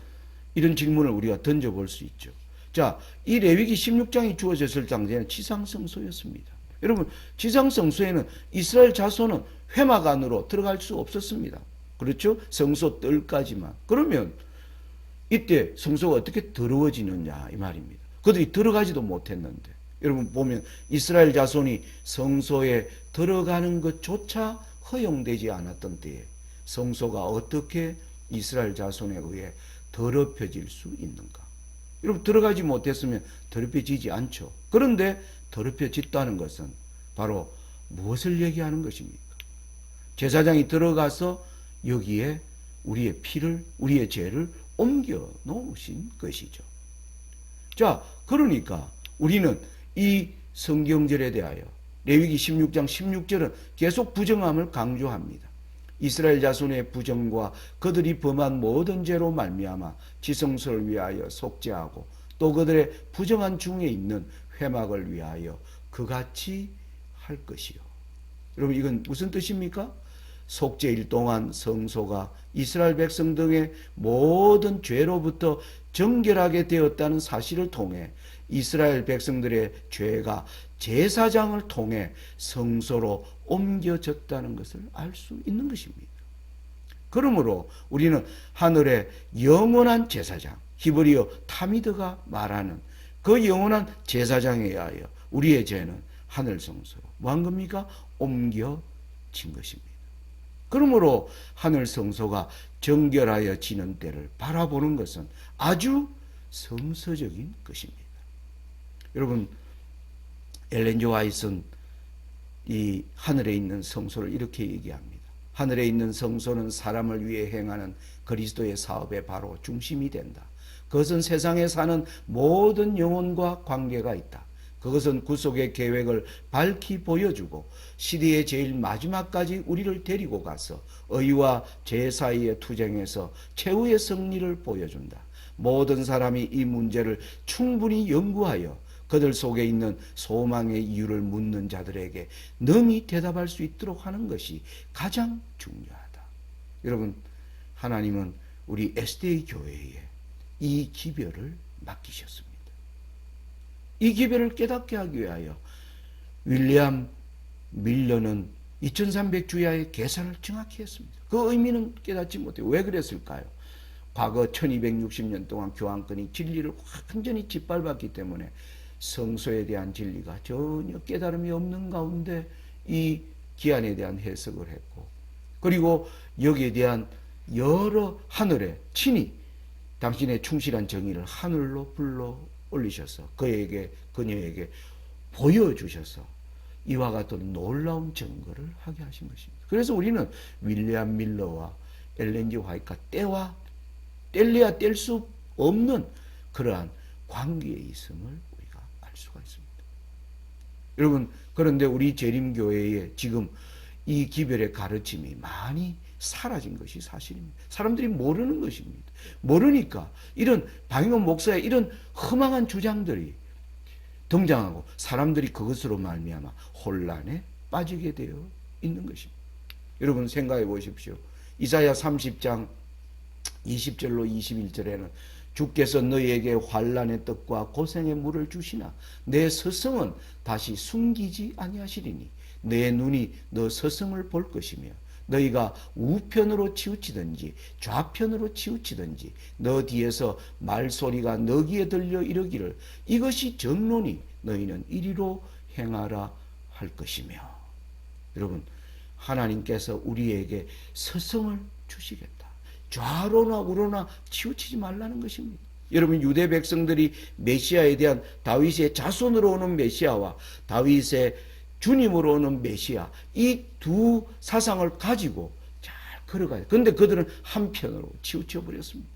이런 질문을 우리가 던져볼 수 있죠. 자, 이 레위기 16장이 주어졌을 당시에는 지상성소였습니다. 여러분, 지상성소에는 이스라엘 자손은 회막 안으로 들어갈 수 없었습니다. 그렇죠? 성소 뜰까지만. 그러면 이때 성소가 어떻게 더러워지느냐 이 말입니다. 그들이 들어가지도 못했는데, 여러분 보면 이스라엘 자손이 성소에 들어가는 것조차 허용되지 않았던 때에 성소가 어떻게 이스라엘 자손에 의해 더럽혀질 수 있는가? 여러분, 들어가지 못했으면 더럽혀지지 않죠. 그런데 더럽혀졌다는 것은 바로 무엇을 얘기하는 것입니까? 제사장이 들어가서 여기에 우리의 피를, 우리의 죄를 옮겨 놓으신 것이죠. 자, 그러니까 우리는 이 성경절에 대하여 레위기 16장 16절은 계속 부정함을 강조합니다. 이스라엘 자손의 부정과 그들이 범한 모든 죄로 말미암아 지성소를 위하여 속죄하고 또 그들의 부정한 중에 있는 회막을 위하여 그같이 할 것이요. 여러분, 이건 무슨 뜻입니까? 속죄일 동안 성소가 이스라엘 백성 등의 모든 죄로부터 정결하게 되었다는 사실을 통해 이스라엘 백성들의 죄가 제사장을 통해 성소로 옮겨졌다는 것을 알 수 있는 것입니다. 그러므로 우리는 하늘의 영원한 제사장, 히브리어 타미드가 말하는 그 영원한 제사장에 의하여 우리의 죄는 하늘 성소로 뭐한 겁니까? 옮겨진 것입니다. 그러므로 하늘 성소가 정결하여 지는 때를 바라보는 것은 아주 성서적인 것입니다. 여러분, 엘렌 G. 화이트는 이 하늘에 있는 성소를 이렇게 얘기합니다. 하늘에 있는 성소는 사람을 위해 행하는 그리스도의 사업의 바로 중심이 된다. 그것은 세상에 사는 모든 영혼과 관계가 있다. 그것은 구속의 계획을 밝히 보여주고 시대의 제일 마지막까지 우리를 데리고 가서 의와 죄 사이의 투쟁에서 최후의 승리를 보여준다. 모든 사람이 이 문제를 충분히 연구하여 그들 속에 있는 소망의 이유를 묻는 자들에게 능히 대답할 수 있도록 하는 것이 가장 중요하다. 여러분, 하나님은 우리 SDA 교회에 이 기별을 맡기셨습니다. 이 기별을 깨닫게 하기 위하여 윌리엄 밀러는 2300주야의 계산을 정확히 했습니다. 그 의미는 깨닫지 못해요. 왜 그랬을까요? 과거 1260년 동안 교황권이 진리를 완전히 짓밟았기 때문에 성소에 대한 진리가 전혀 깨달음이 없는 가운데 이 기한에 대한 해석을 했고, 그리고 여기에 대한 여러 하늘에 친히 당신의 충실한 정의를 하늘로 불러 올리셔서 그녀에게 보여주셔서 이와 같은 놀라운 증거를 하게 하신 것입니다. 그래서 우리는 윌리엄 밀러와 엘렌 G. 화이트가 뗄래야 뗄 수 없는 그러한 관계에 있음을 우리가 알 수가 있습니다. 여러분, 그런데 우리 재림교회에 지금 이 기별의 가르침이 많이 사라진 것이 사실입니다. 사람들이 모르는 것입니다. 모르니까 이런 방임원 목사의 이런 허망한 주장들이 등장하고 사람들이 그것으로 말미암아 혼란에 빠지게 되어 있는 것입니다. 여러분, 생각해 보십시오. 이사야 30장 20절로 21절에는 주께서 너희에게 환난의 떡과 고생의 물을 주시나 내 서성은 다시 숨기지 아니하시리니 내 눈이 너 서성을 볼 것이며 너희가 우편으로 치우치든지 좌편으로 치우치든지 너 뒤에서 말소리가 너 귀에 들려 이르기를 이것이 정론이 너희는 이리로 행하라 할 것이며. 여러분, 하나님께서 우리에게 서성을 주시겠다. 좌로나 우로나 치우치지 말라는 것입니다. 여러분, 유대 백성들이 메시아에 대한 다윗의 자손으로 오는 메시아와 다윗의 주님으로 오는 메시아, 이 두 사상을 가지고 잘 걸어가요. 그런데 그들은 한편으로 치우쳐 버렸습니다.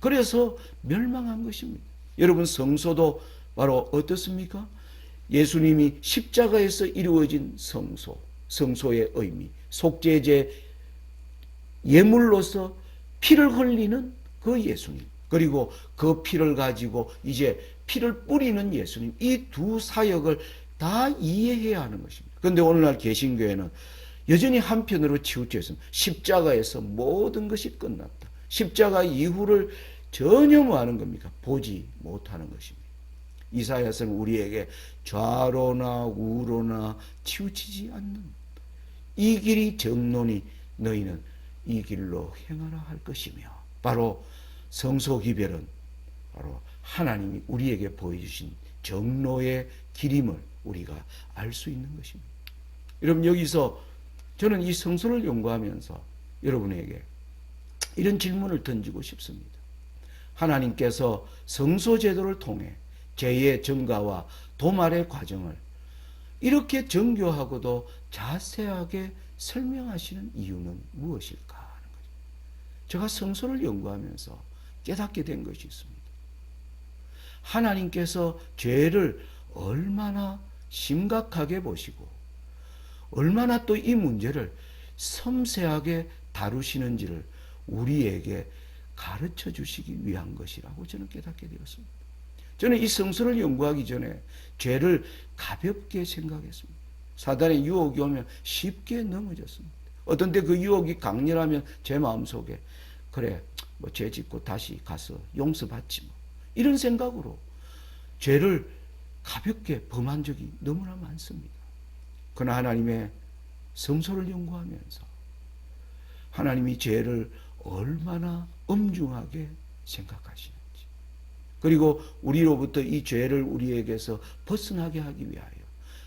그래서 멸망한 것입니다. 여러분, 성소도 바로 어떻습니까? 예수님이 십자가에서 이루어진 성소, 성소의 의미, 속죄제 예물로서 피를 흘리는 그 예수님, 그리고 그 피를 가지고 이제 피를 뿌리는 예수님, 이 두 사역을 다 이해해야 하는 것입니다. 그런데 오늘날 개신교회는 여전히 한편으로 치우쳐 있습니다. 십자가에서 모든 것이 끝났다. 십자가 이후를 전혀 뭐 하는 겁니까? 보지 못하는 것입니다. 이사야서는 우리에게 좌로나 우로나 치우치지 않는 이 길이 정론이 너희는 이 길로 행하라 할 것이며, 바로 성소 기별은 바로 하나님이 우리에게 보여주신 정로의 길임을 우리가 알 수 있는 것입니다. 여러분, 여기서 저는 이 성소를 연구하면서 여러분에게 이런 질문을 던지고 싶습니다. 하나님께서 성소 제도를 통해 죄의 증가와 도말의 과정을 이렇게 정교하고도 자세하게 설명하시는 이유는 무엇일까 하는 거죠. 제가 성소를 연구하면서 깨닫게 된 것이 있습니다. 하나님께서 죄를 얼마나 심각하게 보시고 얼마나 또 이 문제를 섬세하게 다루시는지를 우리에게 가르쳐 주시기 위한 것이라고 저는 깨닫게 되었습니다. 저는 이 성서를 연구하기 전에 죄를 가볍게 생각했습니다. 사단의 유혹이 오면 쉽게 넘어졌습니다. 어떤 때 그 유혹이 강렬하면 제 마음속에 그래 뭐 죄 짓고 다시 가서 용서받지 뭐 이런 생각으로 죄를 가볍게 범한 적이 너무나 많습니다. 그러나 하나님의 성소를 연구하면서 하나님이 죄를 얼마나 엄중하게 생각하시는지, 그리고 우리로부터 이 죄를 우리에게서 벗어나게 하기 위하여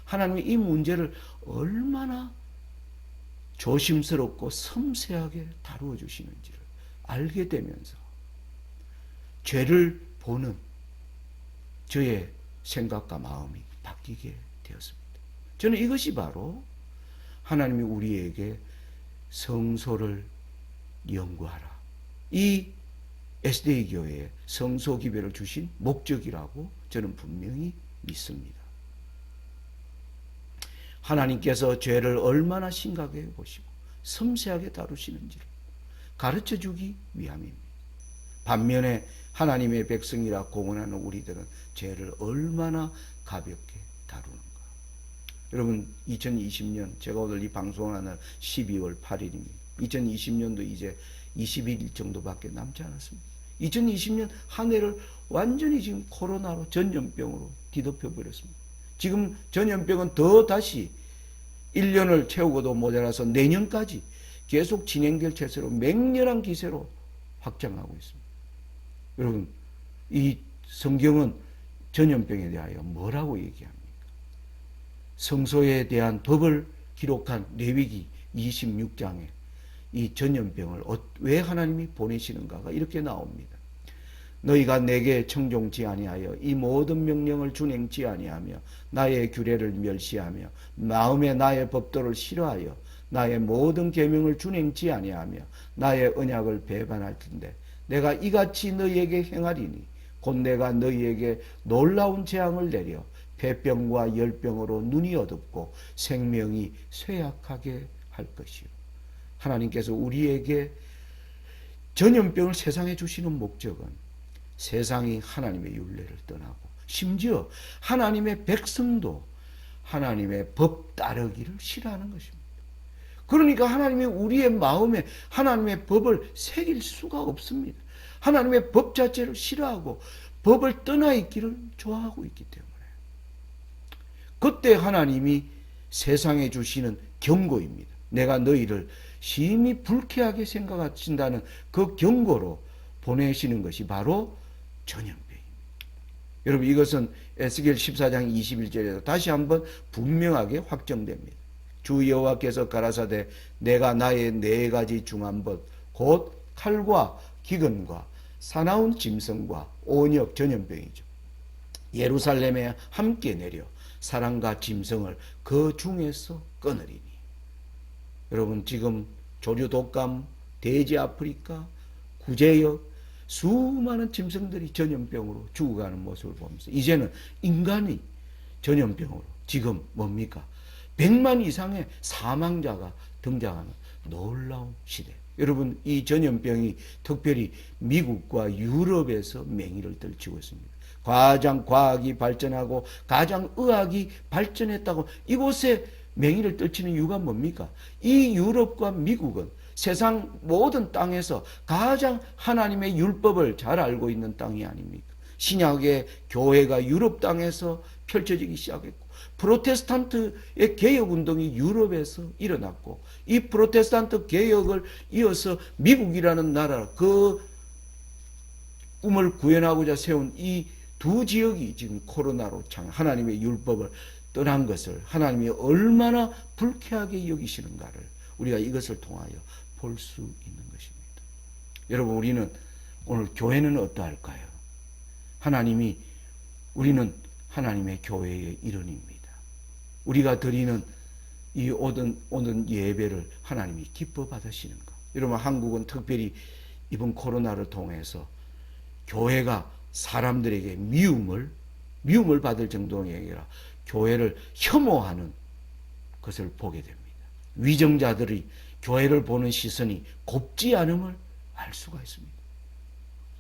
하나님이 이 문제를 얼마나 조심스럽고 섬세하게 다루어 주시는지를 알게 되면서 죄를 보는 저의 생각과 마음이 바뀌게 되었습니다. 저는 이것이 바로 하나님이 우리에게 성소를 연구하라, 이 SDA 교회에 성소 기별을 주신 목적이라고 저는 분명히 믿습니다. 하나님께서 죄를 얼마나 심각하게 보시고 섬세하게 다루시는지를 가르쳐 주기 위함입니다. 반면에 하나님의 백성이라 공언하는 우리들은 죄를 얼마나 가볍게 다루는가. 여러분, 2020년, 제가 오늘 이 방송하는 날 12월 8일입니다. 2020년도 이제 21일 정도밖에 남지 않았습니다. 2020년 한 해를 완전히 지금 코로나로, 전염병으로 뒤덮여 버렸습니다. 지금 전염병은 더 다시 1년을 채우고도 모자라서 내년까지 계속 진행될 추세로 맹렬한 기세로 확장하고 있습니다. 여러분, 이 성경은 전염병에 대하여 뭐라고 얘기합니까? 성소에 대한 법을 기록한 레위기 26장에 이 전염병을 왜 하나님이 보내시는가가 이렇게 나옵니다. 너희가 내게 청종치 아니하여 이 모든 명령을 준행치 아니하며 나의 규례를 멸시하며 마음에 나의 법도를 싫어하여 나의 모든 계명을 준행치 아니하며 나의 언약을 배반할 텐데 내가 이같이 너희에게 행하리니 곧 내가 너희에게 놀라운 재앙을 내려 폐병과 열병으로 눈이 어둡고 생명이 쇠약하게 할 것이요. 하나님께서 우리에게 전염병을 세상에 주시는 목적은 세상이 하나님의 율례를 떠나고 심지어 하나님의 백성도 하나님의 법 따르기를 싫어하는 것입니다. 그러니까 하나님이 우리의 마음에 하나님의 법을 새길 수가 없습니다. 하나님의 법 자체를 싫어하고 법을 떠나 있기를 좋아하고 있기 때문에 그때 하나님이 세상에 주시는 경고입니다. 내가 너희를 심히 불쾌하게 생각하신다는 그 경고로 보내시는 것이 바로 전염병입니다. 여러분, 이것은 에스겔 14장 21절에서 다시 한번 분명하게 확정됩니다. 주 여호와께서 가라사대 내가 나의 4가지 중한 법 곧 칼과 기근과 사나운 짐승과 온역 전염병이죠. 예루살렘에 함께 내려 사람과 짐승을 그 중에서 끊으리니. 여러분, 지금 조류 독감, 돼지 아프리카, 구제역, 수많은 짐승들이 전염병으로 죽어가는 모습을 보면서 이제는 인간이 전염병으로 지금 뭡니까? 100만 이상의 사망자가 등장하는 놀라운 시대. 여러분, 이 전염병이 특별히 미국과 유럽에서 맹위를 떨치고 있습니다. 가장 과학이 발전하고 가장 의학이 발전했다고 이곳에 맹위를 떨치는 이유가 뭡니까? 이 유럽과 미국은 세상 모든 땅에서 가장 하나님의 율법을 잘 알고 있는 땅이 아닙니까? 신약의 교회가 유럽 땅에서 펼쳐지기 시작했고, 프로테스탄트의 개혁운동이 유럽에서 일어났고, 이 프로테스탄트 개혁을 이어서 미국이라는 나라, 그 꿈을 구현하고자 세운 이 두 지역이 지금 코로나로 참 하나님의 율법을 떠난 것을 하나님이 얼마나 불쾌하게 여기시는가를 우리가 이것을 통하여 볼 수 있는 것입니다. 여러분, 우리는 오늘 교회는 어떠할까요? 우리는 하나님의 교회의 일원입니다. 우리가 드리는 이 오는 예배를 하나님이 기뻐 받으시는가? 여러분, 한국은 특별히 이번 코로나를 통해서 교회가 사람들에게 미움을 받을 정도가 아니라 교회를 혐오하는 것을 보게 됩니다. 위정자들이 교회를 보는 시선이 곱지 않음을 알 수가 있습니다.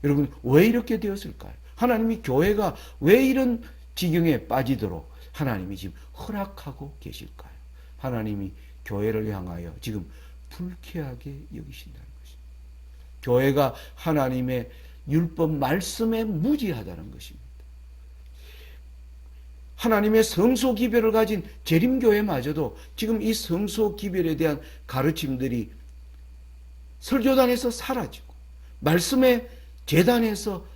여러분, 왜 이렇게 되었을까요? 하나님이 교회가 왜 이런 지경에 빠지도록 하나님이 지금 허락하고 계실까요? 하나님이 교회를 향하여 지금 불쾌하게 여기신다는 것입니다. 교회가 하나님의 율법 말씀에 무지하다는 것입니다. 하나님의 성소 기별을 가진 재림교회마저도 지금 이 성소 기별에 대한 가르침들이 설교단에서 사라지고 말씀의 제단에서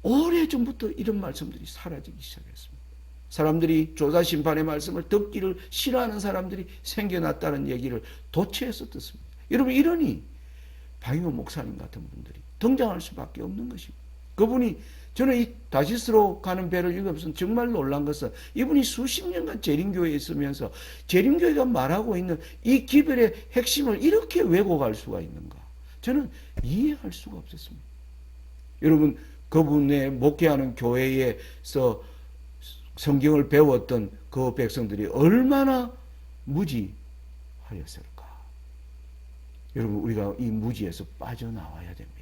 오래전부터 이런 말씀들이 사라지기 시작했습니다. 사람들이 조사심판의 말씀을 듣기를 싫어하는 사람들이 생겨났다는 얘기를 도처에서 듣습니다. 여러분, 이러니 박용호 목사님 같은 분들이 등장할 수밖에 없는 것입니다. 그분이, 저는 이 다시스로 가는 배를 읽으면서 정말 놀란 것은 이분이 수십 년간 재림교회에 있으면서 재림교회가 말하고 있는 이 기별의 핵심을 이렇게 왜곡할 수가 있는가? 저는 이해할 수가 없었습니다. 여러분, 그분의 목회하는 교회에서 성경을 배웠던 그 백성들이 얼마나 무지하였을까? 여러분, 우리가 이 무지에서 빠져나와야 됩니다.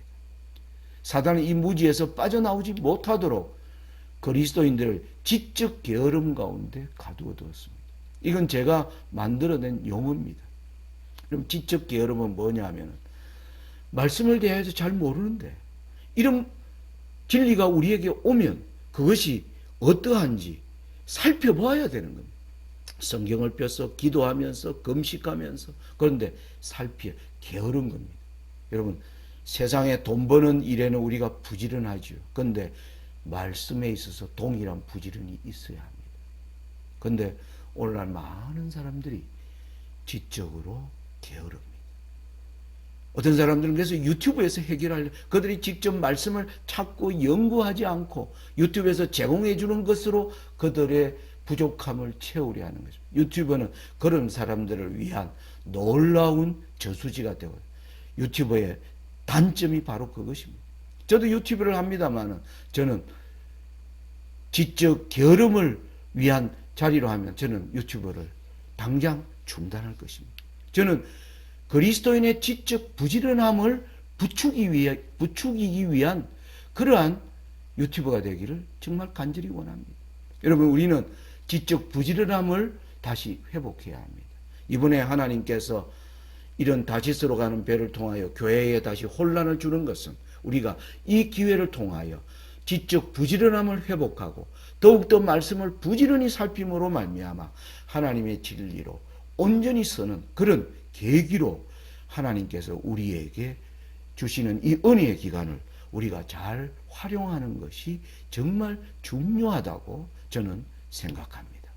사단은 이 무지에서 빠져나오지 못하도록 그리스도인들을 지적 게으름 가운데 가두어 두었습니다. 이건 제가 만들어낸 용어입니다. 그럼 지적 게으름은 뭐냐 하면 말씀을 대해서 잘 모르는데 이런 진리가 우리에게 오면 그것이 어떠한지 살펴봐야 되는 겁니다. 성경을 펴서 기도하면서 금식하면서, 그런데 게으른 겁니다. 여러분, 세상에 돈 버는 일에는 우리가 부지런하죠. 그런데 말씀에 있어서 동일한 부지런이 있어야 합니다. 그런데 오늘날 많은 사람들이 지적으로 게으릅니다. 어떤 사람들은 그래서 유튜브에서 해결하려, 그들이 직접 말씀을 찾고 연구하지 않고 유튜브에서 제공해 주는 것으로 그들의 부족함을 채우려 하는 것입니다. 유튜브는 그런 사람들을 위한 놀라운 저수지가 되고, 유튜브의 단점이 바로 그것입니다. 저도 유튜브를 합니다만 저는 지적 게으름을 위한 자리로 하면 저는 유튜브를 당장 중단할 것입니다. 저는 그리스도인의 지적 부지런함을 부추기기 위한 그러한 유튜브가 되기를 정말 간절히 원합니다. 여러분, 우리는 지적 부지런함을 다시 회복해야 합니다. 이번에 하나님께서 이런 다시스로 가는 배를 통하여 교회에 다시 혼란을 주는 것은 우리가 이 기회를 통하여 지적 부지런함을 회복하고 더욱더 말씀을 부지런히 살핌으로 말미암아 하나님의 진리로 온전히 서는 그런 계기로 하나님께서 우리에게 주시는 이 은혜의 기간을 우리가 잘 활용하는 것이 정말 중요하다고 저는 생각합니다.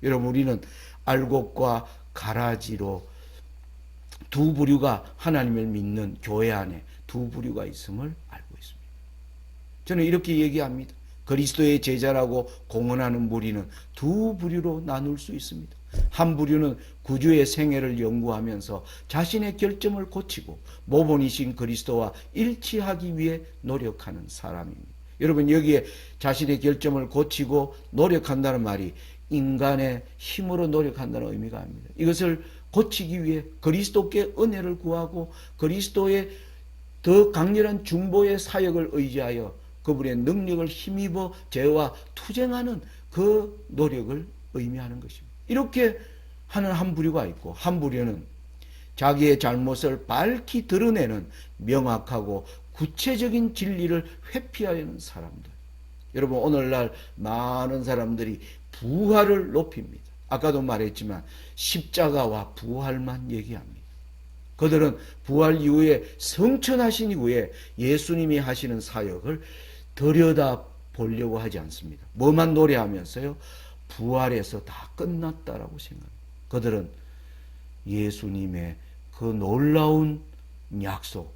여러분, 우리는 알곡과 가라지로 두 부류가, 하나님을 믿는 교회 안에 두 부류가 있음을 알고 있습니다. 저는 이렇게 얘기합니다. 그리스도의 제자라고 공언하는 무리는 두 부류로 나눌 수 있습니다. 한 부류는 구주의 생애를 연구하면서 자신의 결점을 고치고 모본이신 그리스도와 일치하기 위해 노력하는 사람입니다. 여러분, 여기에 자신의 결점을 고치고 노력한다는 말이 인간의 힘으로 노력한다는 의미가 아닙니다. 이것을 고치기 위해 그리스도께 은혜를 구하고 그리스도의 더 강렬한 중보의 사역을 의지하여 그분의 능력을 힘입어 죄와 투쟁하는 그 노력을 의미하는 것입니다. 이렇게 하는 한 부류가 있고, 한 부류는 자기의 잘못을 밝히 드러내는 명확하고 구체적인 진리를 회피하려는 사람들. 여러분, 오늘날 많은 사람들이 부활을 높입니다. 아까도 말했지만 십자가와 부활만 얘기합니다. 그들은 부활 이후에 성천하신 이후에 예수님이 하시는 사역을 들여다 보려고 하지 않습니다. 뭐만 노래하면서요? 부활해서 다 끝났다라고 생각합니다. 그들은 예수님의 그 놀라운 약속,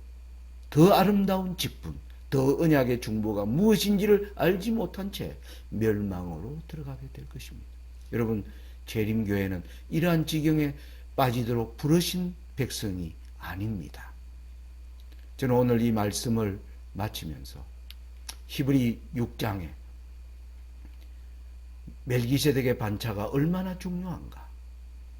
더 아름다운 직분, 더 언약의 중보가 무엇인지를 알지 못한 채 멸망으로 들어가게 될 것입니다. 여러분, 재림교회는 이러한 지경에 빠지도록 부르신 백성이 아닙니다. 저는 오늘 이 말씀을 마치면서 히브리 6장에 멜기세덱의 반차가 얼마나 중요한가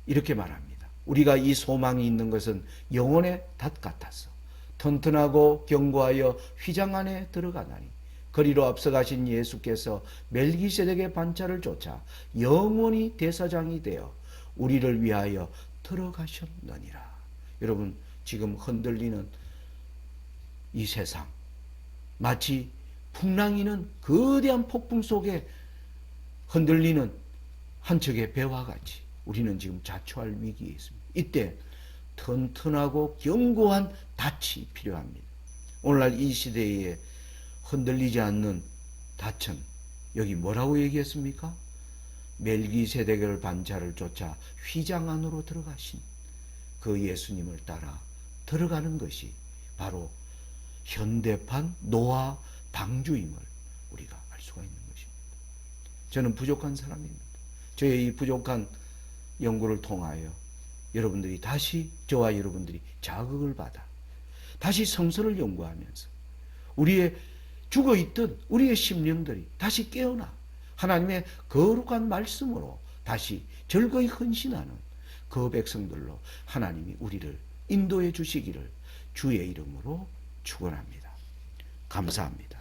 이렇게 말합니다. 우리가 이 소망이 있는 것은 영혼의 닷 같아서 튼튼하고 견고하여 휘장 안에 들어가나니 거리로 앞서가신 예수께서 멜기세덱의 반차를 쫓아 영원히 대사장이 되어 우리를 위하여 들어가셨느니라. 여러분, 지금 흔들리는 이 세상, 마치 풍랑이는 거대한 폭풍 속에 흔들리는 한 척의 배와 같이 우리는 지금 자초할 위기에 있습니다. 이때 튼튼하고 견고한 닻이 필요합니다. 오늘날 이 시대에 흔들리지 않는 닻은 여기 뭐라고 얘기했습니까? 멜기세덱의 반차를 쫓아 휘장 안으로 들어가신 그 예수님을 따라 들어가는 것이 바로 현대판 노아 방주임을 우리가 알 수가 있는 것입니다. 저는 부족한 사람입니다. 저의 이 부족한 연구를 통하여 여러분들이 다시, 저와 여러분들이 자극을 받아 다시 성서를 연구하면서 우리의 죽어있던 우리의 심령들이 다시 깨어나 하나님의 거룩한 말씀으로 다시 절거히 헌신하는 그 백성들로 하나님이 우리를 인도해 주시기를 주의 이름으로 축원합니다. 감사합니다.